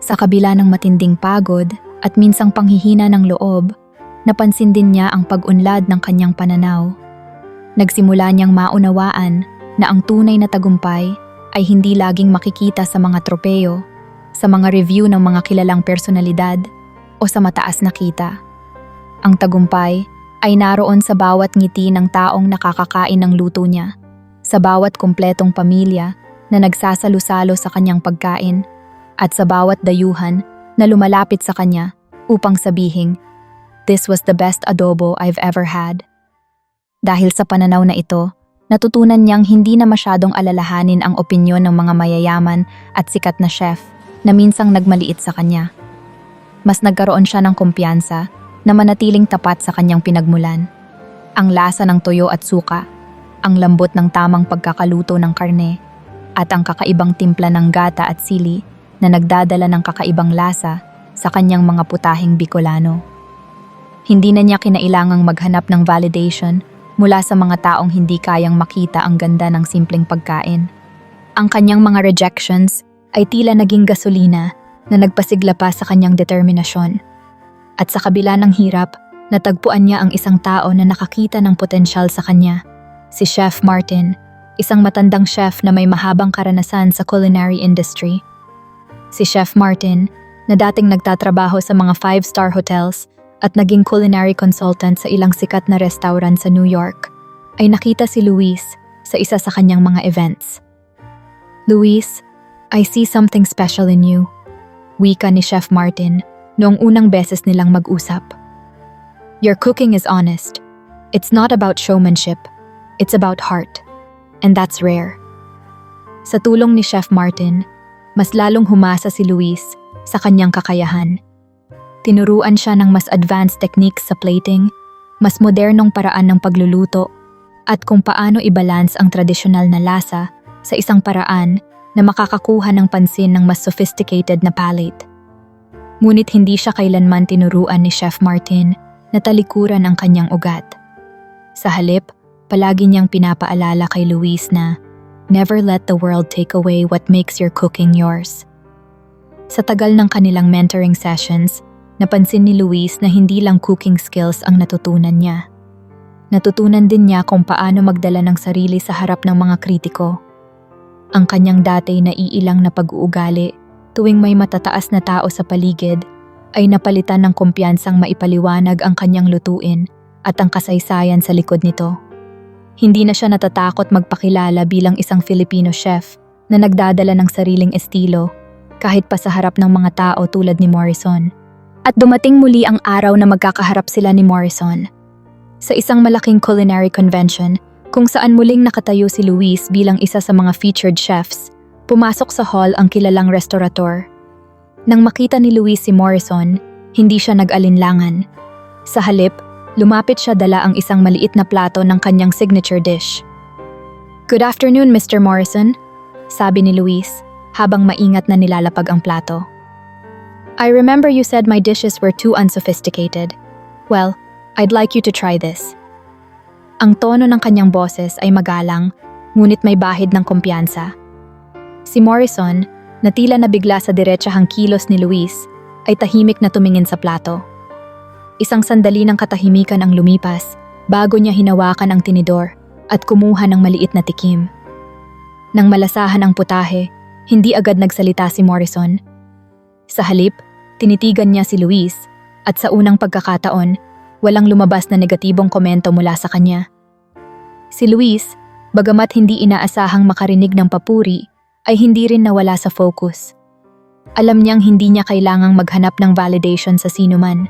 Sa kabila ng matinding pagod at minsang panghihina ng loob, napansin din niya ang pag-unlad ng kanyang pananaw. Nagsimula niyang maunawaan na ang tunay na tagumpay ay hindi laging makikita sa mga tropeyo, sa mga review ng mga kilalang personalidad, o sa mataas na kita. Ang tagumpay ay naroon sa bawat ngiti ng taong nakakakain ng luto niya, sa bawat kumpletong pamilya na nagsasalo-salo sa kanyang pagkain, at sa bawat dayuhan na lumalapit sa kanya upang sabihing, "This was the best adobo I've ever had." Dahil sa pananaw na ito, natutunan niyang hindi na masyadong alalahanin ang opinyon ng mga mayayaman at sikat na chef na minsang nagmaliit sa kanya. Mas nagkaroon siya ng kumpiyansa na manatiling tapat sa kanyang pinagmulan. Ang lasa ng toyo at suka, ang lambot ng tamang pagkakaluto ng karne, at ang kakaibang timpla ng gata at sili na nagdadala ng kakaibang lasa sa kanyang mga putahing Bicolano. Hindi na niya kinailangang maghanap ng validation mula sa mga taong hindi kayang makita ang ganda ng simpleng pagkain. Ang kanyang mga rejections ay tila naging gasolina na nagpasigla pa sa kanyang determinasyon. At sa kabila ng hirap, natagpuan niya ang isang tao na nakakita ng potensyal sa kanya, si Chef Martin, isang matandang chef na may mahabang karanasan sa culinary industry. Si Chef Martin, na dating nagtatrabaho sa mga 5-star hotels at naging culinary consultant sa ilang sikat na restaurant sa New York, ay nakita si Luis sa isa sa kanyang mga events. "Luis, I see something special in you," wika ni Chef Martin noong unang beses nilang mag-usap. "Your cooking is honest. It's not about showmanship. It's about heart. And that's rare." Sa tulong ni Chef Martin, mas lalong humasa si Luis sa kanyang kakayahan. Tinuruan siya ng mas advanced techniques sa plating, mas modernong paraan ng pagluluto, at kung paano i-balance ang tradisyonal na lasa sa isang paraan na makakakuha ng pansin ng mas sophisticated na palate. Ngunit hindi siya kailanman tinuruan ni Chef Martin na talikuran ang kanyang ugat. Sa halip, palagi niyang pinapaalala kay Luis na, "Never let the world take away what makes your cooking yours." Sa tagal ng kanilang mentoring sessions, napansin ni Luis na hindi lang cooking skills ang natutunan niya. Natutunan din niya kung paano magdala ng sarili sa harap ng mga kritiko. Ang kanyang dati na iilang na pag-uugali tuwing may matataas na tao sa paligid ay napalitan ng kumpiyansang maipaliwanag ang kanyang lutuin at ang kasaysayan sa likod nito. Hindi na siya natatakot magpakilala bilang isang Filipino chef na nagdadala ng sariling estilo kahit pa sa harap ng mga tao tulad ni Morrison. At dumating muli ang araw na magkakaharap sila ni Morrison. Sa isang malaking culinary convention kung saan muling nakatayo si Luis bilang isa sa mga featured chefs, pumasok sa hall ang kilalang restaurateur. Nang makita ni Luis si Morrison, hindi siya nag-alinlangan. Sa halip, lumapit siya dala ang isang maliit na plato ng kanyang signature dish. "Good afternoon, Mr. Morrison," sabi ni Luis habang maingat na nilalapag ang plato. "I remember you said my dishes were too unsophisticated. Well, I'd like you to try this." Ang tono ng kanyang boses ay magalang, ngunit may bahid ng kumpiyansa. Si Morrison, na tila nabigla sa diretsahang kilos ni Luis, ay tahimik na tumingin sa plato. Isang sandali ng katahimikan ang lumipas bago niya hinawakan ang tinidor at kumuha ng maliit na tikim. Nang malasahan ang putahe, hindi agad nagsalita si Morrison. Sa halip, tinitigan niya si Luis at sa unang pagkakataon, walang lumabas na negatibong komento mula sa kanya. Si Luis, bagamat hindi inaasahang makarinig ng papuri, ay hindi rin nawala sa focus. Alam niyang hindi niya kailangang maghanap ng validation sa sinuman.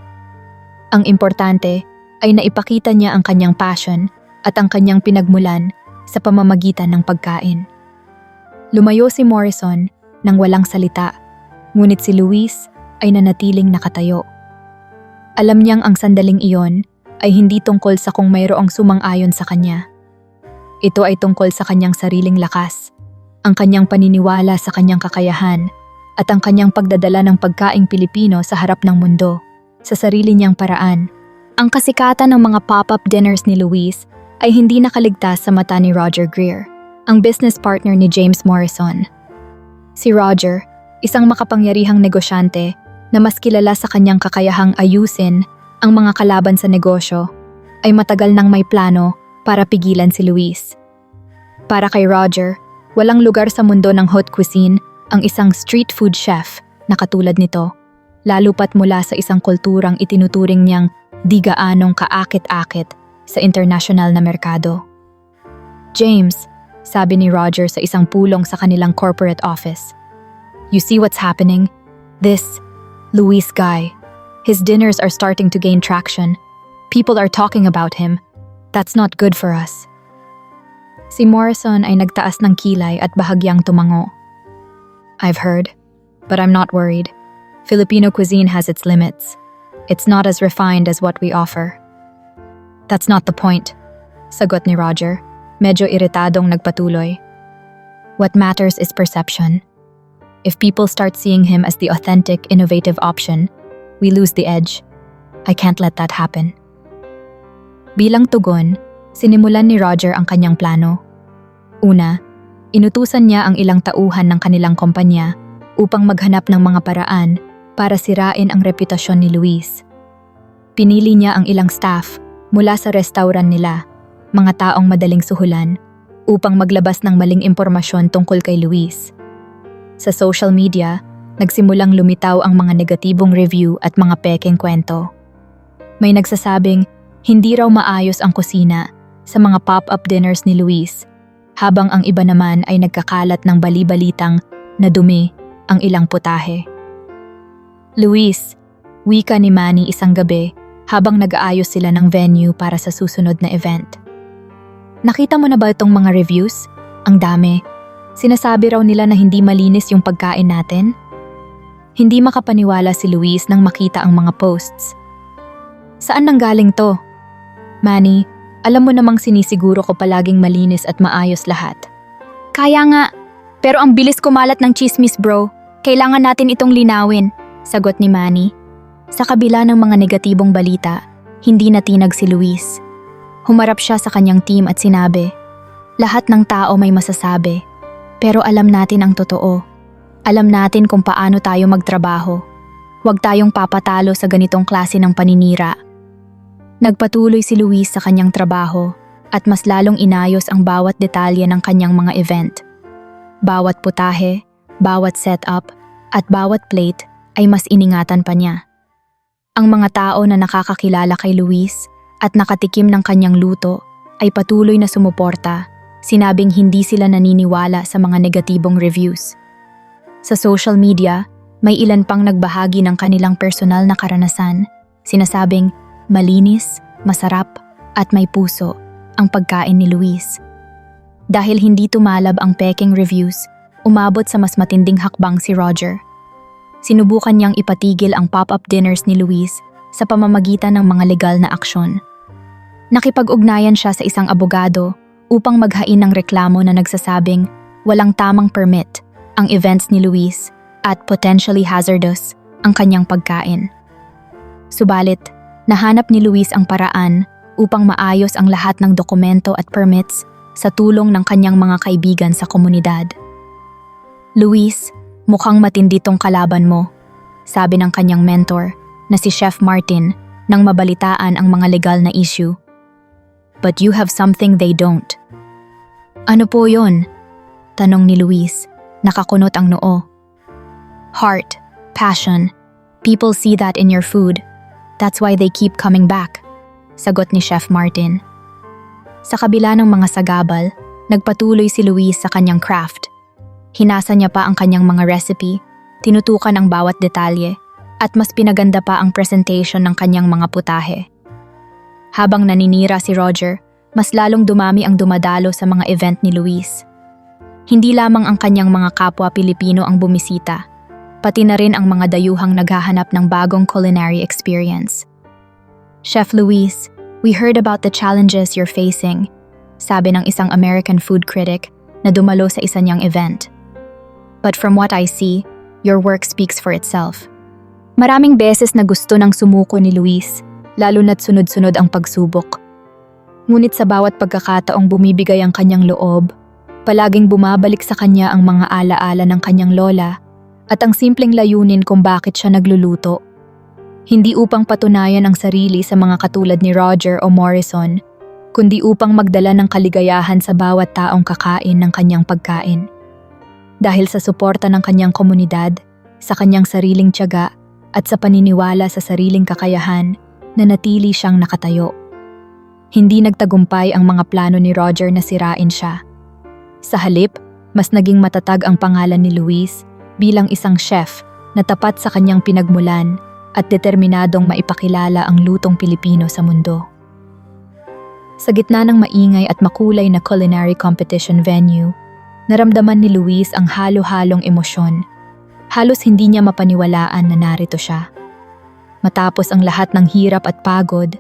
Ang importante ay naipakita niya ang kanyang passion at ang kanyang pinagmulan sa pamamagitan ng pagkain. Lumayo si Morrison nang walang salita, ngunit si Luis ay nanatiling nakatayo. Alam niyang ang sandaling iyon ay hindi tungkol sa kung mayroong sumang-ayon sa kanya. Ito ay tungkol sa kanyang sariling lakas, ang kanyang paniniwala sa kanyang kakayahan, at ang kanyang pagdadala ng pagkaing Pilipino sa harap ng mundo, sa sarili niyang paraan. Ang kasikatan ng mga pop-up dinners ni Luis ay hindi nakaligtas sa mata ni Roger Greer, ang business partner ni James Morrison. Si Roger, isang makapangyarihang negosyante na mas kilala sa kanyang kakayahang ayusin ang mga kalaban sa negosyo, ay matagal nang may plano para pigilan si Luis. Para kay Roger, walang lugar sa mundo ng haute cuisine ang isang street food chef na katulad nito, lalo pat mula sa isang kulturang itinuturing niyang di gaanong kaakit-akit sa international na merkado. "James," sabi ni Roger sa isang pulong sa kanilang corporate office, "you see what's happening? This Luis guy, his dinners are starting to gain traction. People are talking about him. That's not good for us." Si Morrison ay nagtaas ng kilay at bahagyang tumango. "I've heard, but I'm not worried. Filipino cuisine has its limits. It's not as refined as what we offer." "That's not the point," sagot ni Roger, medyo iritadong nagpatuloy. "What matters is perception. If people start seeing him as the authentic, innovative option, we lose the edge. I can't let that happen." Bilang tugon, sinimulan ni Roger ang kanyang plano. Una, inutusan niya ang ilang tauhan ng kanilang kumpanya upang maghanap ng mga paraan para sirain ang reputasyon ni Luis. Pinili niya ang ilang staff mula sa restaurant nila, mga taong madaling suhulan, upang maglabas ng maling impormasyon tungkol kay Luis. Sa social media, nagsimulang lumitaw ang mga negatibong review at mga pekeng kwento. May nagsasabing hindi raw maayos ang kusina sa mga pop-up dinners ni Luis, habang ang iba naman ay nagkakalat ng bali-balitang na dumi ang ilang putahe. "Luis," wika ni Manny isang gabi habang nag-aayos sila ng venue para sa susunod na event. "Nakita mo na ba itong mga reviews? Ang dami. Sinasabi raw nila na hindi malinis yung pagkain natin." Hindi makapaniwala si Luis nang makita ang mga posts. "Saan nanggaling to?" "Manny, alam mo namang sinisiguro ko palaging malinis at maayos lahat." "Kaya nga, pero ang bilis kumalat ng chismis bro. Kailangan natin itong linawin," sagot ni Manny. Sa kabila ng mga negatibong balita, hindi natinag si Luis. Humarap siya sa kanyang team at sinabi, "Lahat ng tao may masasabi, pero alam natin ang totoo. Alam natin kung paano tayo magtrabaho. Huwag tayong papatalo sa ganitong klase ng paninira." Nagpatuloy si Luis sa kanyang trabaho at mas lalong inayos ang bawat detalye ng kanyang mga event. Bawat putahe, bawat setup, at bawat plate ay mas iningatan pa niya. Ang mga tao na nakakakilala kay Luis at nakatikim ng kanyang luto ay patuloy na sumuporta, sinabing hindi sila naniniwala sa mga negatibong reviews. Sa social media, may ilan pang nagbahagi ng kanilang personal na karanasan, sinasabing malinis, masarap, at may puso ang pagkain ni Luis. Dahil hindi tumalab ang peking reviews, umabot sa mas matinding hakbang si Roger. sinubukan niyang ipatigil ang pop-up dinners ni Luis sa pamamagitan ng mga legal na aksyon. Nakipag-ugnayan siya sa isang abogado upang maghain ng reklamo na nagsasabing walang tamang permit ang events ni Luis at potentially hazardous ang kanyang pagkain. Subalit, nahanap ni Luis ang paraan upang maayos ang lahat ng dokumento at permits sa tulong ng kanyang mga kaibigan sa komunidad. Luis, mukhang matindi tong kalaban mo, sabi ng kanyang mentor na si Chef Martin nang mabalitaan ang mga legal na issue. But you have something they don't. Ano po yon? Tanong ni Luis, nakakunot ang noo. Heart, passion. People see that in your food. That's why they keep coming back, sagot ni Chef Martin. Sa kabila ng mga sagabal, nagpatuloy si Luis sa kanyang craft. Hinasa niya pa ang kanyang mga recipe, tinutukan ang bawat detalye, at mas pinaganda pa ang presentation ng kanyang mga putahe. Habang naninira si Roger, mas lalong dumami ang dumadalo sa mga event ni Luis. Hindi lamang ang kanyang mga kapwa Pilipino ang bumisita, pati na rin ang mga dayuhang naghahanap ng bagong culinary experience. Chef Luis, we heard about the challenges you're facing, sabi ng isang American food critic na dumalo sa isa niyang event. But from what I see, your work speaks for itself. Maraming beses na gusto ng sumuko ni Luis, lalo na't sunod-sunod ang pagsubok. Ngunit sa bawat pagkakataong bumibigay ang kanyang loob, palaging bumabalik sa kanya ang mga alaala ng kanyang lola at ang simpleng layunin kung bakit siya nagluluto. Hindi upang patunayan ang sarili sa mga katulad ni Roger o Morrison, kundi upang magdala ng kaligayahan sa bawat taong kakain ng kanyang pagkain. Dahil sa suporta ng kanyang komunidad, sa kanyang sariling tiyaga at sa paniniwala sa sariling kakayahan, nanatili siyang nakatayo. Hindi nagtagumpay ang mga plano ni Roger na sirain siya. Sa halip, mas naging matatag ang pangalan ni Luis bilang isang chef na tapat sa kanyang pinagmulan at determinadong maipakilala ang lutong Pilipino sa mundo. Sa gitna ng maingay at makulay na culinary competition venue, naramdaman ni Luis ang halo-halong emosyon. Halos hindi niya mapaniwalaan na narito siya. Matapos ang lahat ng hirap at pagod,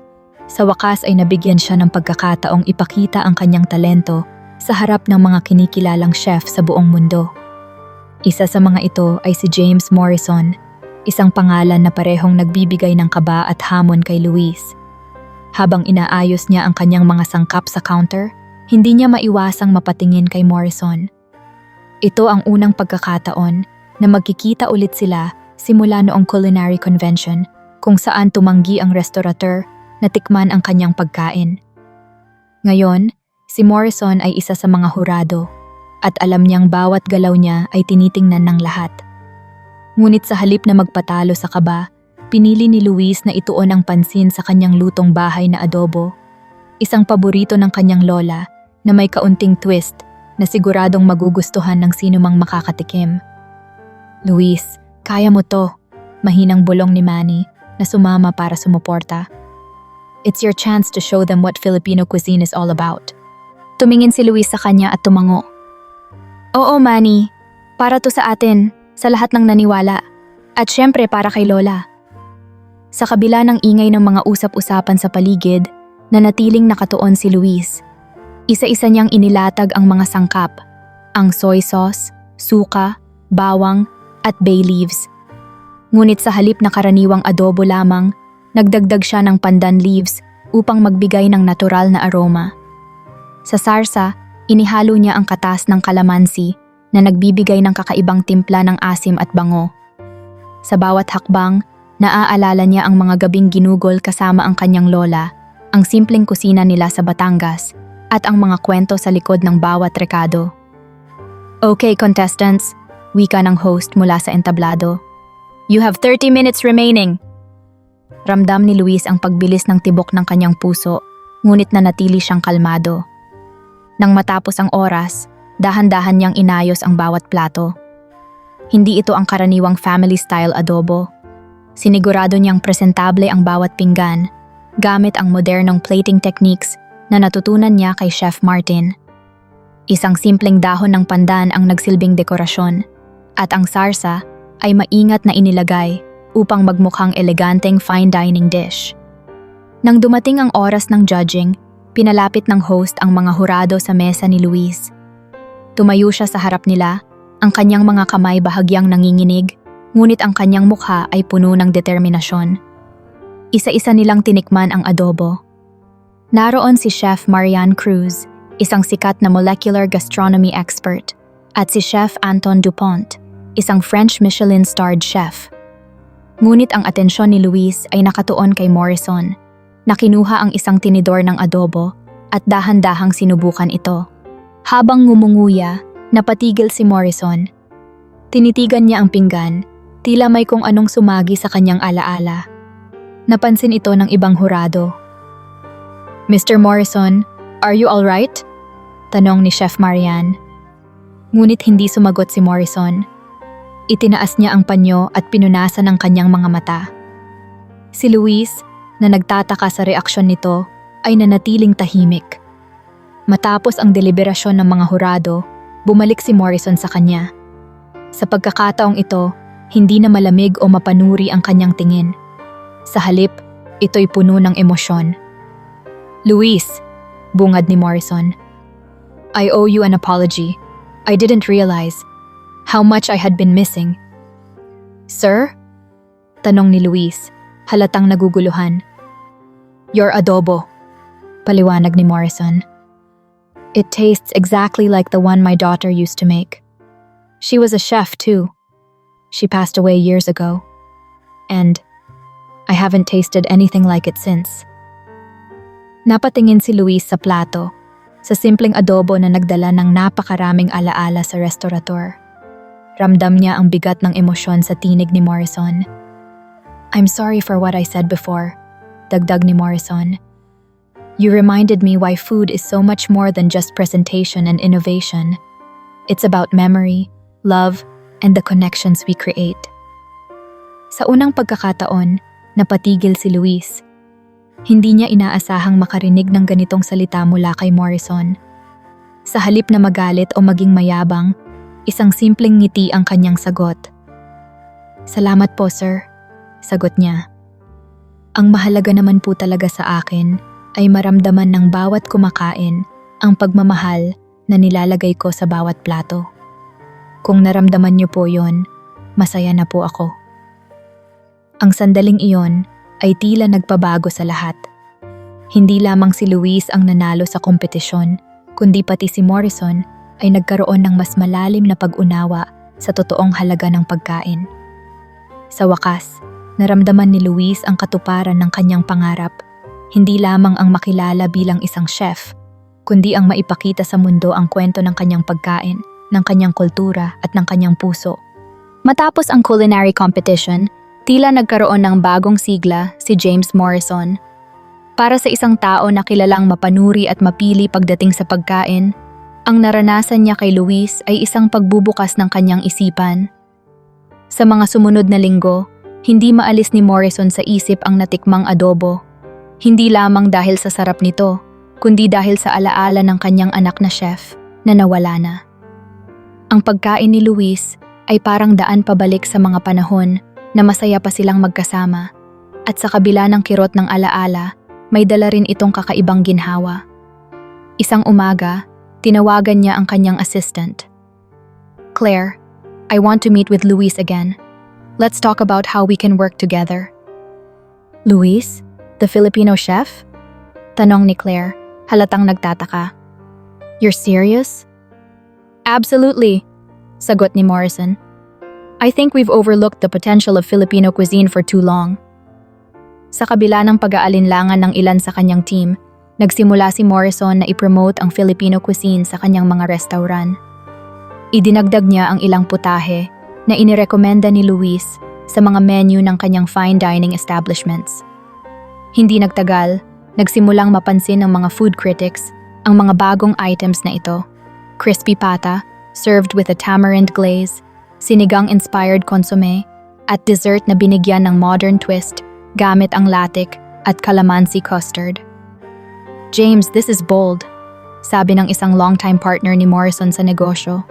sa wakas ay nabigyan siya ng pagkakataong ipakita ang kanyang talento sa harap ng mga kinikilalang chef sa buong mundo. Isa sa mga ito ay si James Morrison, isang pangalan na parehong nagbibigay ng kaba at hamon kay Luis. Habang inaayos niya ang kanyang mga sangkap sa counter, hindi niya maiwasang mapatingin kay Morrison. Ito ang unang pagkakataon na magkikita ulit sila simula noong culinary convention kung saan tumanggi ang restaurateur na tikman ang kanyang pagkain. Ngayon, si Morrison ay isa sa mga hurado at alam niyang bawat galaw niya ay tinitingnan ng lahat. Ngunit sa halip na magpatalo sa kaba, pinili ni Luis na ituon ang pansin sa kanyang lutong bahay na adobo, isang paborito ng kanyang lola na may kaunting twist na siguradong magugustuhan ng sinumang makakatikim. Luis, kaya mo to, mahinang bulong ni Manny na sumama para sumuporta. It's your chance to show them what Filipino cuisine is all about. Tumingin si Luis sa kanya at tumango. Oo, Manny. Para to sa atin, sa lahat ng naniwala. At syempre para kay Lola. Sa kabila ng ingay ng mga usap-usapan sa paligid, nanatiling nakatuon si Luis. Isa-isa niyang inilatag ang mga sangkap, ang soy sauce, suka, bawang, at bay leaves. Ngunit sa halip na karaniwang adobo lamang, nagdagdag siya ng pandan leaves upang magbigay ng natural na aroma. Sa sarsa, inihalo niya ang katas ng kalamansi na nagbibigay ng kakaibang timpla ng asim at bango. Sa bawat hakbang, naaalala niya ang mga gabing ginugol kasama ang kanyang lola, ang simpleng kusina nila sa Batangas, at ang mga kwento sa likod ng bawat rekado. Okay, contestants, wika ng host mula sa entablado. You have 30 minutes remaining. Ramdam ni Luis ang pagbilis ng tibok ng kanyang puso, ngunit nanatili siyang kalmado. Nang matapos ang oras, dahan-dahan niyang inayos ang bawat plato. Hindi ito ang karaniwang family-style adobo. Sinigurado niyang presentable ang bawat pinggan, gamit ang modernong plating techniques na natutunan niya kay Chef Martin. Isang simpleng dahon ng pandan ang nagsilbing dekorasyon, at ang sarsa ay maingat na inilagay upang magmukhang eleganteng fine dining dish. Nang dumating ang oras ng judging, pinalapit ng host ang mga hurado sa mesa ni Luis. Tumayo siya sa harap nila, ang kanyang mga kamay bahagyang nanginginig, ngunit ang kanyang mukha ay puno ng determinasyon. Isa-isa nilang tinikman ang adobo. Naroon si Chef Marian Cruz, isang sikat na molecular gastronomy expert, at si Chef Anton Dupont, isang French Michelin-starred chef. Ngunit ang atensyon ni Luis ay nakatuon kay Morrison, na kinuha ang isang tinidor ng adobo at dahan-dahang sinubukan ito. Habang ngumunguya, napatigil si Morrison. Tinitigan niya ang pinggan, tila may kung anong sumagi sa kanyang alaala. Napansin ito ng ibang hurado. "Mr. Morrison, are you all right?" Tanong ni Chef Marian. Ngunit hindi sumagot si Morrison. Itinaas niya ang panyo at pinunasan ang kanyang mga mata. Si Luis, na nagtataka sa reaksyon nito, ay nanatiling tahimik. Matapos ang deliberasyon ng mga hurado, bumalik si Morrison sa kanya. Sa pagkakataong ito, hindi na malamig o mapanuri ang kanyang tingin. Sa halip, ito'y puno ng emosyon. "Luis," bungad ni Morrison, "I owe you an apology. I didn't realize how much I had been missing." "Sir?" tanong ni Luis, halatang naguguluhan. "Your adobo," paliwanag ni Morrison. "It tastes exactly like the one my daughter used to make. She was a chef too. She passed away years ago. And I haven't tasted anything like it since." Napatingin si Luis sa plato, sa simpleng adobo na nagdala ng napakaraming alaala sa restaurator. Ramdam niya ang bigat ng emosyon sa tinig ni Morrison. "I'm sorry for what I said before," dagdag ni Morrison. "You reminded me why food is so much more than just presentation and innovation. It's about memory, love, and the connections we create." Sa unang pagkakataon, napatigil si Luis. Hindi niya inaasahang makarinig ng ganitong salita mula kay Morrison. Sa halip na magalit o maging mayabang, isang simpleng ngiti ang kanyang sagot. "Salamat po, sir," sagot niya. "Ang mahalaga naman po talaga sa akin ay maramdaman ng bawat kumakain ang pagmamahal na nilalagay ko sa bawat plato. Kung naramdaman niyo po yon, masaya na po ako." Ang sandaling iyon ay tila nagpabago sa lahat. Hindi lamang si Luis ang nanalo sa kompetisyon, kundi pati si Morrison ay nagkaroon ng mas malalim na pag-unawa sa totoong halaga ng pagkain. Sa wakas, naramdaman ni Luis ang katuparan ng kanyang pangarap, hindi lamang ang makilala bilang isang chef, kundi ang maipakita sa mundo ang kwento ng kanyang pagkain, ng kanyang kultura at ng kanyang puso. Matapos ang culinary competition, tila nagkaroon ng bagong sigla si James Morrison. Para sa isang tao na kilalang mapanuri at mapili pagdating sa pagkain, ang naranasan niya kay Luis ay isang pagbubukas ng kanyang isipan. Sa mga sumunod na linggo, hindi maalis ni Morrison sa isip ang natikmang adobo. Hindi lamang dahil sa sarap nito, kundi dahil sa alaala ng kanyang anak na chef na nawala na. Ang pagkain ni Luis ay parang daan pabalik sa mga panahon na masaya pa silang magkasama, at sa kabila ng kirot ng alaala, may dala rin itong kakaibang ginhawa. Isang umaga, tinawagan niya ang kanyang assistant. "Claire, I want to meet with Luis again. Let's talk about how we can work together." "Luis? The Filipino chef?" tanong ni Claire, halatang nagtataka. "You're serious?" "Absolutely," sagot ni Morrison. "I think we've overlooked the potential of Filipino cuisine for too long." Sa kabila ng pag-aalinlangan ng ilan sa kanyang team, nagsimula si Morrison na i-promote ang Filipino cuisine sa kanyang mga restaurant. Idinagdag niya ang ilang putahe na inirekomenda ni Luis sa mga menu ng kanyang fine dining establishments. Hindi nagtagal, nagsimulang mapansin ng mga food critics ang mga bagong items na ito: crispy pata, served with a tamarind glaze, sinigang-inspired consomme, at dessert na binigyan ng modern twist gamit ang latik at calamansi custard. "James, this is bold," sabi ng isang longtime partner ni Morrison sa negosyo.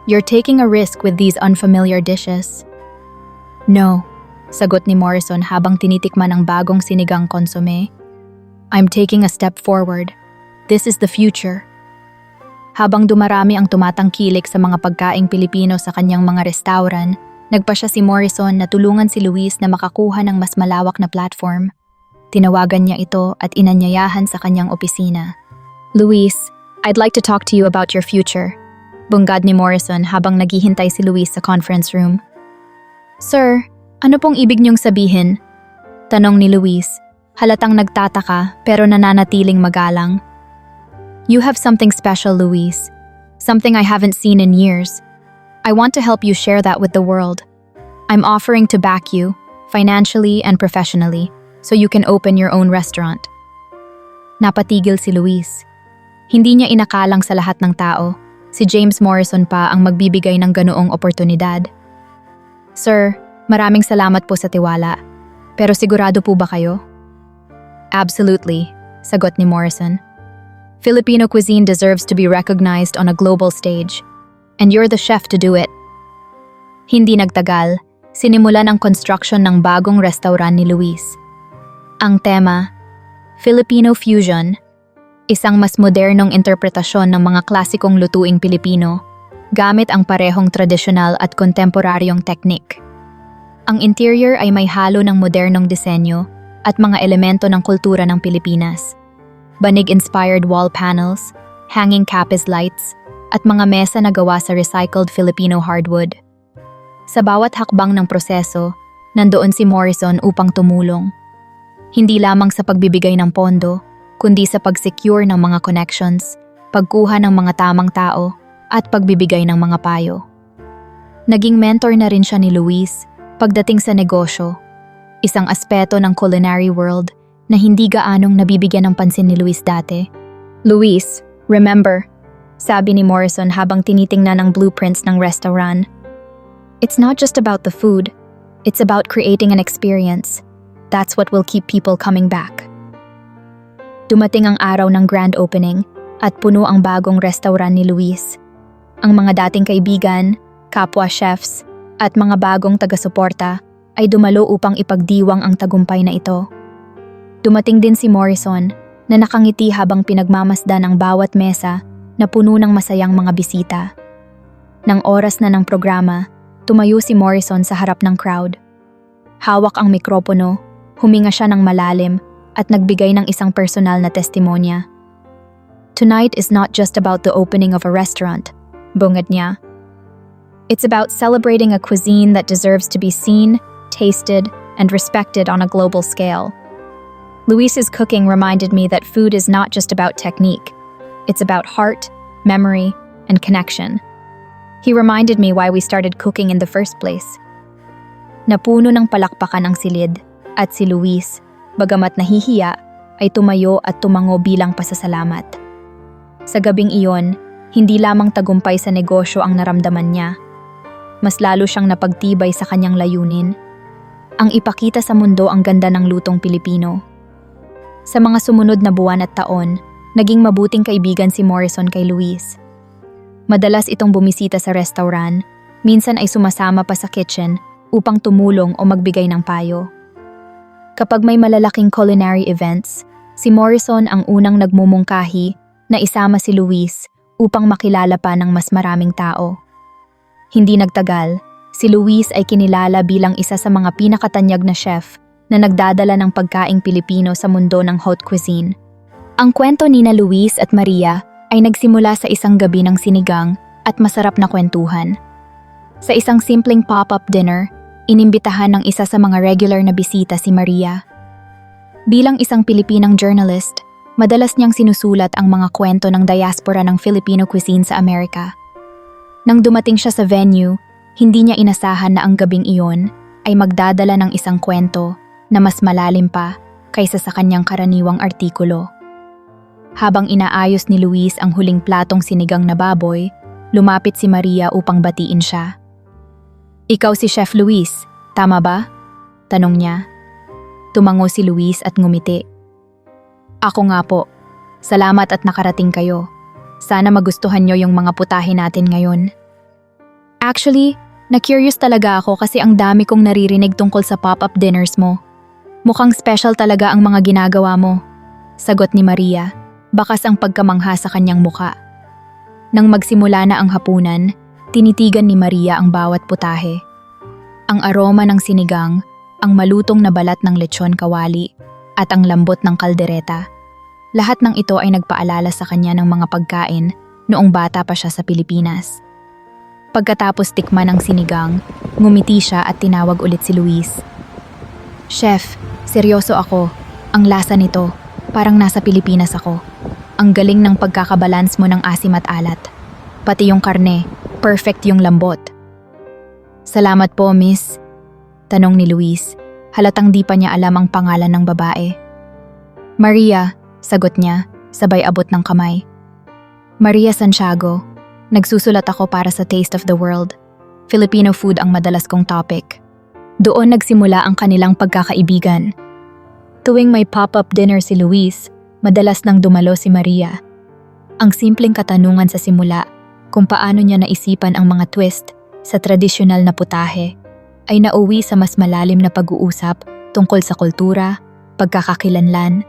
"You're taking a risk with these unfamiliar dishes. No, sagot ni Morrison habang tinitikman ang bagong sinigang consomme. I'm taking a step forward. This is the future. Habang dumarami ang tumatangkilik sa mga pagkaing Pilipino sa kanyang mga restauran, nagpasya si Morrison na tulungan si Luis na makakuha ng mas malawak na platform. Tinawagan niya ito at inanyayahan sa kanyang opisina. Luis, I'd like to talk to you about your future. Bunggad ni Morrison habang naghihintay si Luis sa conference room. Sir, ano pong ibig niyong sabihin? Tanong ni Luis, halatang nagtataka pero nananatiling magalang. You have something special, Luis. Something I haven't seen in years. I want to help you share that with the world. I'm offering to back you, financially and professionally, so you can open your own restaurant. Napatigil si Luis. Hindi niya inakalang sa lahat ng tao, si James Morrison pa ang magbibigay ng ganoong oportunidad. Sir, maraming salamat po sa tiwala. Pero sigurado po ba kayo? Absolutely, sagot ni Morrison. Filipino cuisine deserves to be recognized on a global stage, and you're the chef to do it. Hindi nagtagal, sinimulan ang construction ng bagong restaurant ni Luis. Ang tema, Filipino Fusion, isang mas modernong interpretasyon ng mga klasikong lutuing Pilipino, gamit ang parehong tradisyonal at kontemporaryong teknik. Ang interior ay may halo ng modernong disenyo at mga elemento ng kultura ng Pilipinas. Banig-inspired wall panels, hanging Capiz lights, at mga mesa na gawa sa recycled Filipino hardwood. Sa bawat hakbang ng proseso, nandoon si Morrison upang tumulong. Hindi lamang sa pagbibigay ng pondo, kundi sa pag-secure ng mga connections, pagkuha ng mga tamang tao, at pagbibigay ng mga payo. Naging mentor na rin siya ni Luis pagdating sa negosyo, isang aspeto ng culinary world na hindi gaanong nabibigyan ng pansin ni Luis dati. Luis, remember, sabi ni Morrison habang tinitingnan ang blueprints ng restaurant. It's not just about the food, it's about creating an experience. That's what will keep people coming back. Dumating ang araw ng grand opening at puno ang bagong restaurant ni Luis. Ang mga dating kaibigan, kapwa chefs, at mga bagong taga-suporta ay dumalo upang ipagdiwang ang tagumpay na ito. Dumating din si Morrison na nakangiti habang pinagmamasdan ang bawat mesa na puno ng masayang mga bisita. Nang oras na ng programa, tumayo si Morrison sa harap ng crowd. Hawak ang mikropono, huminga siya ng malalim at nagbigay ng isang personal na testimonya. Tonight is not just about the opening of a restaurant, bungad niya. It's about celebrating a cuisine that deserves to be seen, tasted, and respected on a global scale. Luis's cooking reminded me that food is not just about technique. It's about heart, memory, and connection. He reminded me why we started cooking in the first place. Napuno ng palakpakan ang silid, at si Luis, bagamat nahihiya, ay tumayo at tumango bilang pasasalamat. Sa gabing iyon, hindi lamang tagumpay sa negosyo ang naramdaman niya. Mas lalo siyang napagtibay sa kanyang layunin. Ang ipakita sa mundo ang ganda ng lutong Pilipino. Sa mga sumunod na buwan at taon, naging mabuting kaibigan si Morrison kay Luis. Madalas itong bumisita sa restaurant, minsan ay sumasama pa sa kitchen upang tumulong o magbigay ng payo. Kapag may malalaking culinary events, si Morrison ang unang nagmumungkahi na isama si Luis upang makilala pa ng mas maraming tao. Hindi nagtagal, si Luis ay kinilala bilang isa sa mga pinakatanyag na chef na nagdadala ng pagkaing Pilipino sa mundo ng haute cuisine. Ang kwento ni Luis at Maria ay nagsimula sa isang gabi ng sinigang at masarap na kwentuhan. Sa isang simpleng pop-up dinner, inimbitahan ng isa sa mga regular na bisita si Maria. Bilang isang Pilipinang journalist, madalas niyang sinusulat ang mga kwento ng diaspora ng Filipino cuisine sa Amerika. Nang dumating siya sa venue, hindi niya inasahan na ang gabing iyon ay magdadala ng isang kwento na mas malalim pa kaysa sa kanyang karaniwang artikulo. Habang inaayos ni Luis ang huling platong sinigang na baboy, lumapit si Maria upang batiin siya. Ikaw si Chef Luis, tama ba? Tanong niya. Tumango si Luis at ngumiti. Ako nga po. Salamat at nakarating kayo. Sana magustuhan niyo yung mga putahe natin ngayon. Actually, Na-curious talaga ako kasi ang dami kong naririnig tungkol sa pop-up dinners mo. Mukhang special talaga ang mga ginagawa mo. Sagot ni Maria, bakas ang pagkamangha sa kanyang muka. Nang magsimula na ang hapunan, tinitigan ni Maria ang bawat putahe. Ang aroma ng sinigang, ang malutong na balat ng lechon kawali, at ang lambot ng kaldereta. Lahat ng ito ay nagpaalala sa kanya ng mga pagkain noong bata pa siya sa Pilipinas. Pagkatapos tikman ng sinigang, ngumiti siya at tinawag ulit si Luis. Chef, seryoso ako. Ang lasa nito, parang nasa Pilipinas ako. Ang galing ng pagkakabalans mo ng asim at alat. Pati yung karne, perfect yung lambot. Salamat po, miss. Tanong ni Luis, halatang di pa niya alam ang pangalan ng babae. Maria, sagot niya, sabay abot ng kamay. Maria Santiago, nagsusulat ako para sa Taste of the World. Filipino food ang madalas kong topic. Doon nagsimula ang kanilang pagkakaibigan. Tuwing may pop-up dinner si Luis, madalas nang dumalo si Maria. Ang simpleng katanungan sa simula, kung paano niya naisipan ang mga twist sa tradisyonal na putahe, ay nauwi sa mas malalim na pag-uusap tungkol sa kultura, pagkakakilanlan,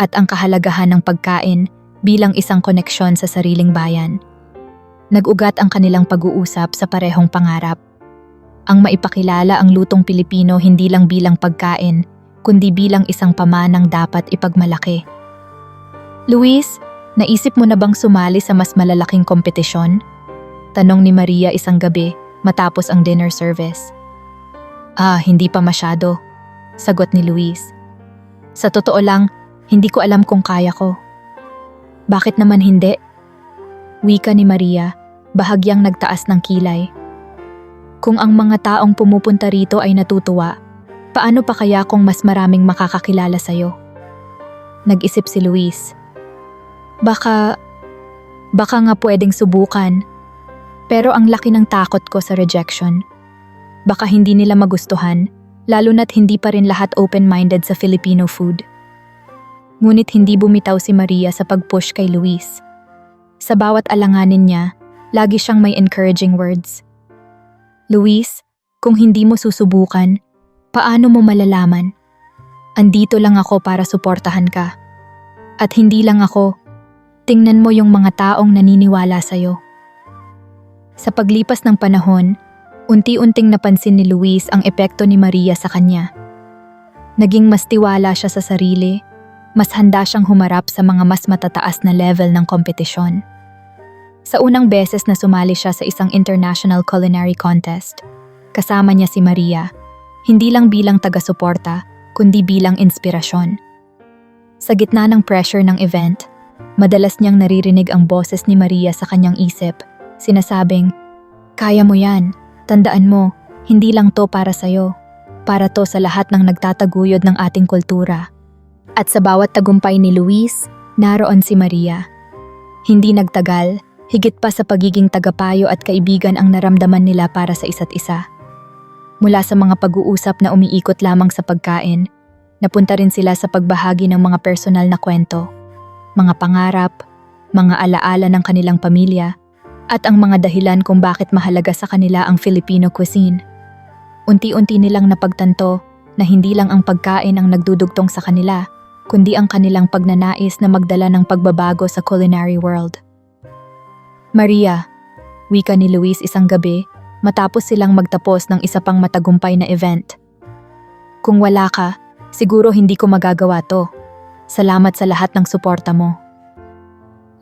at ang kahalagahan ng pagkain bilang isang koneksyon sa sariling bayan. Nag-ugat ang kanilang pag-uusap sa parehong pangarap. Ang maipakilala ang lutong Pilipino hindi lang bilang pagkain, kundi bilang isang pamanang dapat ipagmalaki. Luis, naisip mo na bang sumali sa mas malalaking kompetisyon? Tanong ni Maria isang gabi matapos ang dinner service. Hindi pa masyado, sagot ni Luis. Sa totoo lang, hindi ko alam kung kaya ko. Bakit naman hindi? Wika ni Maria, bahagyang nagtaas ng kilay. Kung ang mga taong pumupunta rito ay natutuwa, paano pa kaya kung mas maraming makakakilala sa'yo? Nag-isip si Luis. Baka nga pwedeng subukan. Pero ang laki ng takot ko sa rejection. Baka hindi nila magustuhan, lalo na't hindi pa rin lahat open-minded sa Filipino food. Ngunit hindi bumitaw si Maria sa pag-push kay Luis. Sa bawat alanganin niya, lagi siyang may encouraging words. Luis, kung hindi mo susubukan, paano mo malalaman? Andito lang ako para suportahan ka. At hindi lang ako, tingnan mo yung mga taong naniniwala sa'yo. Sa paglipas ng panahon, unti-unting napansin ni Luis ang epekto ni Maria sa kanya. Naging mas tiwala siya sa sarili, mas handa siyang humarap sa mga mas matataas na level ng kompetisyon. Sa unang beses na sumali siya sa isang international culinary contest, kasama niya si Maria, hindi lang bilang taga-suporta, kundi bilang inspirasyon. Sa gitna ng pressure ng event, madalas niyang naririnig ang boses ni Maria sa kanyang isip, sinasabing, "Kaya mo yan, tandaan mo, hindi lang to para sa'yo, para to sa lahat ng nagtataguyod ng ating kultura." At sa bawat tagumpay ni Luis, naroon si Maria. Hindi nagtagal, higit pa sa pagiging tagapayo at kaibigan ang naramdaman nila para sa isa't isa. Mula sa mga pag-uusap na umiikot lamang sa pagkain, napunta rin sila sa pagbahagi ng mga personal na kwento, mga pangarap, mga alaala ng kanilang pamilya, at ang mga dahilan kung bakit mahalaga sa kanila ang Filipino cuisine. Unti-unti nilang napagtanto na hindi lang ang pagkain ang nagdudugtong sa kanila, kundi ang kanilang pagnanais na magdala ng pagbabago sa culinary world. Maria, wika ni Luis isang gabi matapos silang magtapos ng isa pang matagumpay na event. Kung wala ka, siguro hindi ko magagawa to. Salamat sa lahat ng suporta mo.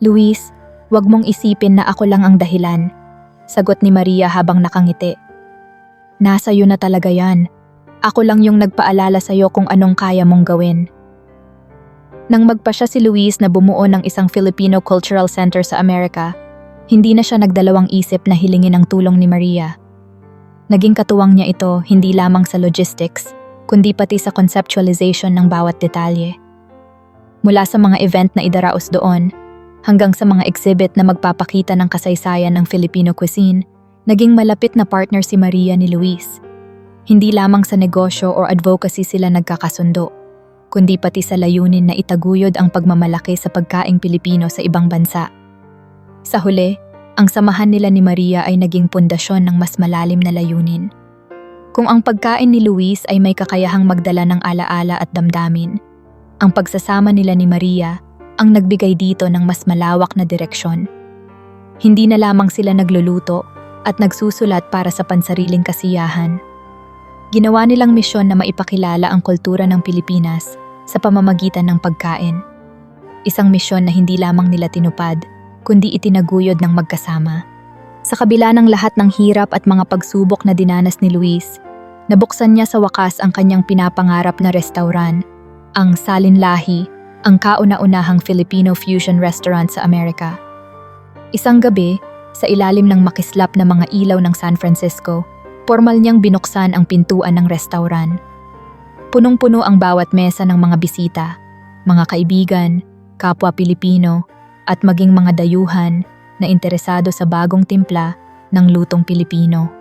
Luis, wag mong isipin na ako lang ang dahilan, sagot ni Maria habang nakangiti. Nasa iyo na talaga yan. Ako lang yung nagpaalala sa'yo kung anong kaya mong gawin. Nang magpasya si Luis na bumuo ng isang Filipino Cultural Center sa Amerika, hindi na siya nagdalawang isip na hilingin ang tulong ni Maria. Naging katuwang niya ito hindi lamang sa logistics, kundi pati sa conceptualization ng bawat detalye. Mula sa mga event na idaraos doon, hanggang sa mga exhibit na magpapakita ng kasaysayan ng Filipino cuisine, naging malapit na partner si Maria ni Luis. Hindi lamang sa negosyo o advocacy sila nagkakasundo, kundi pati sa layunin na itaguyod ang pagmamalaki sa pagkaing Pilipino sa ibang bansa. Sa huli, Ang samahan nila ni Maria ay naging pundasyon ng mas malalim na layunin. Kung ang pagkain ni Luis ay may kakayahang magdala ng alaala at damdamin, ang pagsasama nila ni Maria ang nagbigay dito ng mas malawak na direksyon. Hindi na lamang sila nagluluto at nagsusulat para sa pansariling kasiyahan. Ginawa nilang misyon na maipakilala ang kultura ng Pilipinas sa pamamagitan ng pagkain. Isang misyon na hindi lamang nila tinupad, kundi itinaguyod ng magkasama. Sa kabila ng lahat ng hirap at mga pagsubok na dinanas ni Luis, nabuksan niya sa wakas ang kanyang pinapangarap na restauran, ang Salin Lahi, ang kauna-unahang Filipino fusion restaurant sa Amerika. Isang gabi, sa ilalim ng makislap na mga ilaw ng San Francisco, formal niyang binuksan ang pintuan ng restauran. Punong-puno ang bawat mesa ng mga bisita, mga kaibigan, kapwa Pilipino, at maging mga dayuhan na interesado sa bagong timpla ng lutong Pilipino.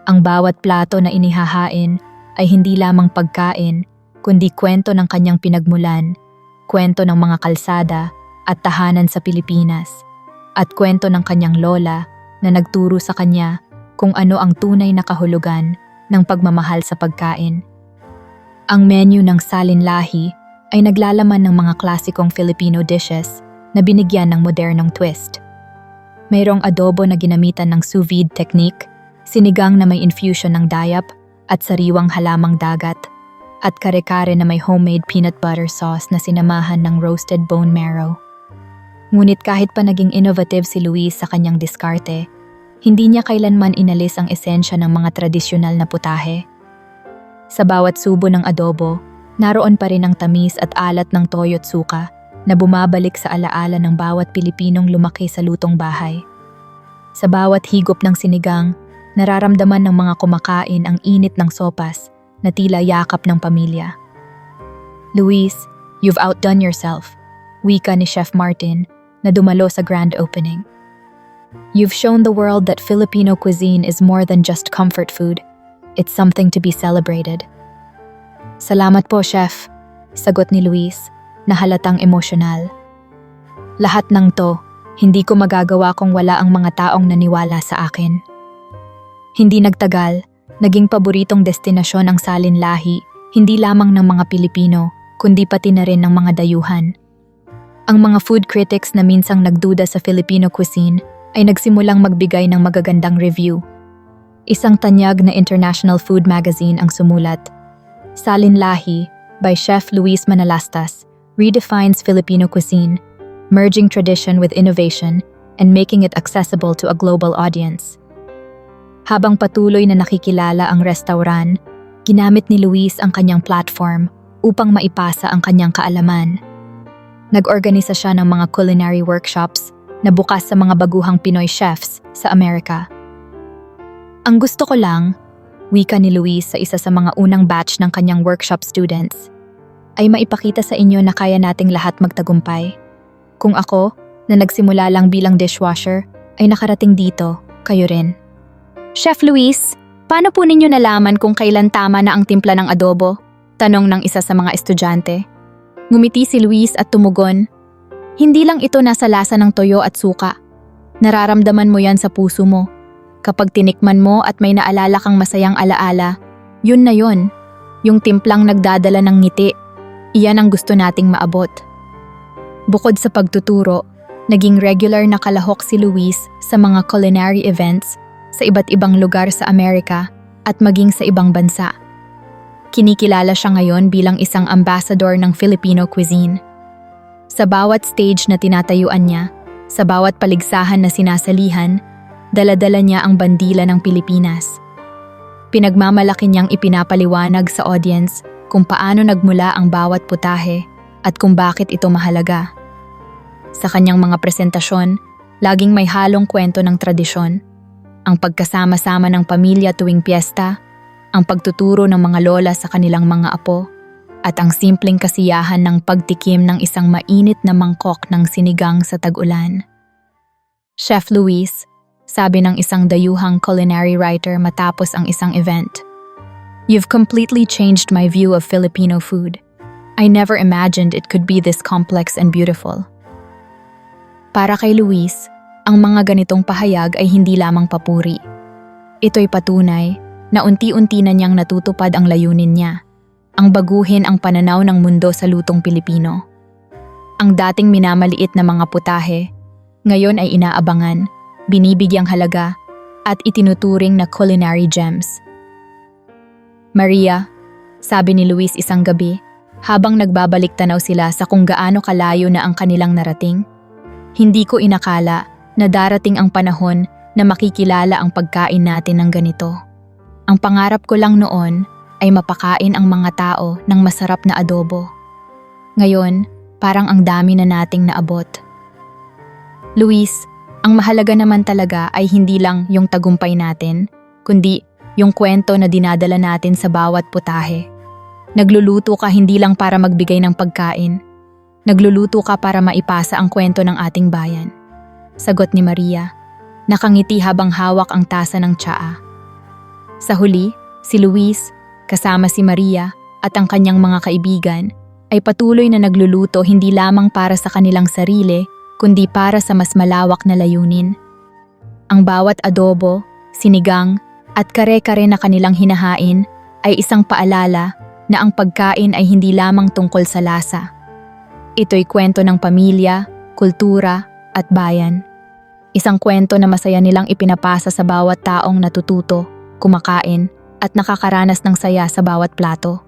Ang bawat plato na inihahain ay hindi lamang pagkain, kundi kwento ng kanyang pinagmulan, kwento ng mga kalsada at tahanan sa Pilipinas, at kwento ng kanyang lola na nagturo sa kanya kung ano ang tunay na kahulugan ng pagmamahal sa pagkain. Ang menu ng Salin Lahi ay naglalaman ng mga klasikong Filipino dishes na binigyan ng modernong twist. Mayroong adobo na ginamitan ng sous vide technique, sinigang na may infusion ng dayap at sariwang halamang dagat, at kare-kare na may homemade peanut butter sauce na sinamahan ng roasted bone marrow. Ngunit kahit pa naging innovative si Luis sa kanyang diskarte, hindi niya kailanman inalis ang esensya ng mga tradisyonal na putahe. Sa bawat subo ng adobo, naroon pa rin ang tamis at alat ng toyo at suka na bumabalik sa alaala ng bawat Pilipinong lumaki sa lutong bahay. Sa bawat higop ng sinigang, nararamdaman ng mga kumakain ang init ng sopas na tila yakap ng pamilya. Luis, you've outdone yourself, wika ni Chef Martin na dumalo sa grand opening. You've shown the world that Filipino cuisine is more than just comfort food. It's something to be celebrated. Salamat po, Chef, sagot ni Luis na halatang emosyonal. Lahat ng to, hindi ko magagawa kung wala ang mga taong naniwala sa akin. Hindi nagtagal, naging paboritong destinasyon ang Salin Lahi, hindi lamang ng mga Pilipino, kundi pati na rin ng mga dayuhan. Ang mga food critics na minsang nagduda sa Filipino cuisine ay nagsimulang magbigay ng magagandang review. Isang tanyag na international food magazine ang sumulat, Salin Lahi by Chef Luis Manalastas redefines Filipino cuisine, merging tradition with innovation and making it accessible to a global audience. Habang patuloy na nakikilala ang restauran, ginamit ni Luis ang kanyang platform upang maipasa ang kanyang kaalaman. Nag-organisa siya ng mga culinary workshops na bukas sa mga baguhang Pinoy chefs sa Amerika. Ang gusto ko lang, wika ni Luis sa isa sa mga unang batch ng kanyang workshop students, ay maipakita sa inyo na kaya nating lahat magtagumpay. Kung ako, na nagsimula lang bilang dishwasher, ay nakarating dito, kayo rin. Chef Luis, paano po ninyo nalaman kung kailan tama na ang timpla ng adobo? Tanong ng isa sa mga estudyante. Ngumiti si Luis at tumugon, hindi lang ito nasa lasa ng toyo at suka. Nararamdaman mo yan sa puso mo. Kapag tinikman mo at may naalala kang masayang alaala, yun na yun. Yung timplang nagdadala ng ngiti. Iyan ang gusto nating maabot. Bukod sa pagtuturo, naging regular na kalahok si Luis sa mga culinary events sa iba't ibang lugar sa Amerika at maging sa ibang bansa. Kinikilala siya ngayon bilang isang ambassador ng Filipino cuisine. Sa bawat stage na tinatayuan niya, sa bawat paligsahan na sinasalihan, dala-dala niya ang bandila ng Pilipinas. Pinagmamalaki niyang ipinapaliwanag sa audience kung paano nagmula ang bawat putahe at kung bakit ito mahalaga. Sa kanyang mga presentasyon, laging may halong kwento ng tradisyon, ang pagkasama-sama ng pamilya tuwing piyesta, ang pagtuturo ng mga lola sa kanilang mga apo, at ang simpleng kasiyahan ng pagtikim ng isang mainit na mangkok ng sinigang sa tag-ulan. Chef Luis, sabi ng isang dayuhang culinary writer matapos ang isang event, "You've completely changed my view of Filipino food. I never imagined it could be this complex and beautiful." Para kay Luis, Ang mga ganitong pahayag ay hindi lamang papuri. Ito'y patunay na unti-unti na niyang natutupad ang layunin niya, ang baguhin ang pananaw ng mundo sa lutong Pilipino. Ang dating minamaliit na mga putahe, ngayon ay inaabangan, binibigyang halaga, at itinuturing na culinary gems. Maria, sabi ni Luis isang gabi, habang nagbabalik tanaw sila sa kung gaano kalayo na ang kanilang narating, hindi ko inakala na darating ang panahon na makikilala ang pagkain natin ng ganito. Ang pangarap ko lang noon ay mapakain ang mga tao ng masarap na adobo. Ngayon, parang ang dami na nating naabot. Luis, ang mahalaga naman talaga ay hindi lang yung tagumpay natin, kundi yung kwento na dinadala natin sa bawat putahe. Nagluluto ka hindi lang para magbigay ng pagkain. Nagluluto ka para maipasa ang kwento ng ating bayan. Sagot ni Maria, nakangiti habang hawak ang tasa ng tsaa. Sa huli, si Luis, kasama si Maria at ang kanyang mga kaibigan, ay patuloy na nagluluto hindi lamang para sa kanilang sarili, kundi para sa mas malawak na layunin. Ang bawat adobo, sinigang, at kare-kare na kanilang hinahain ay isang paalala na ang pagkain ay hindi lamang tungkol sa lasa. Ito'y kwento ng pamilya, kultura, at bayan. Isang kwento na masaya nilang ipinapasa sa bawat taong natututo, kumakain, at nakakaranas ng saya sa bawat plato.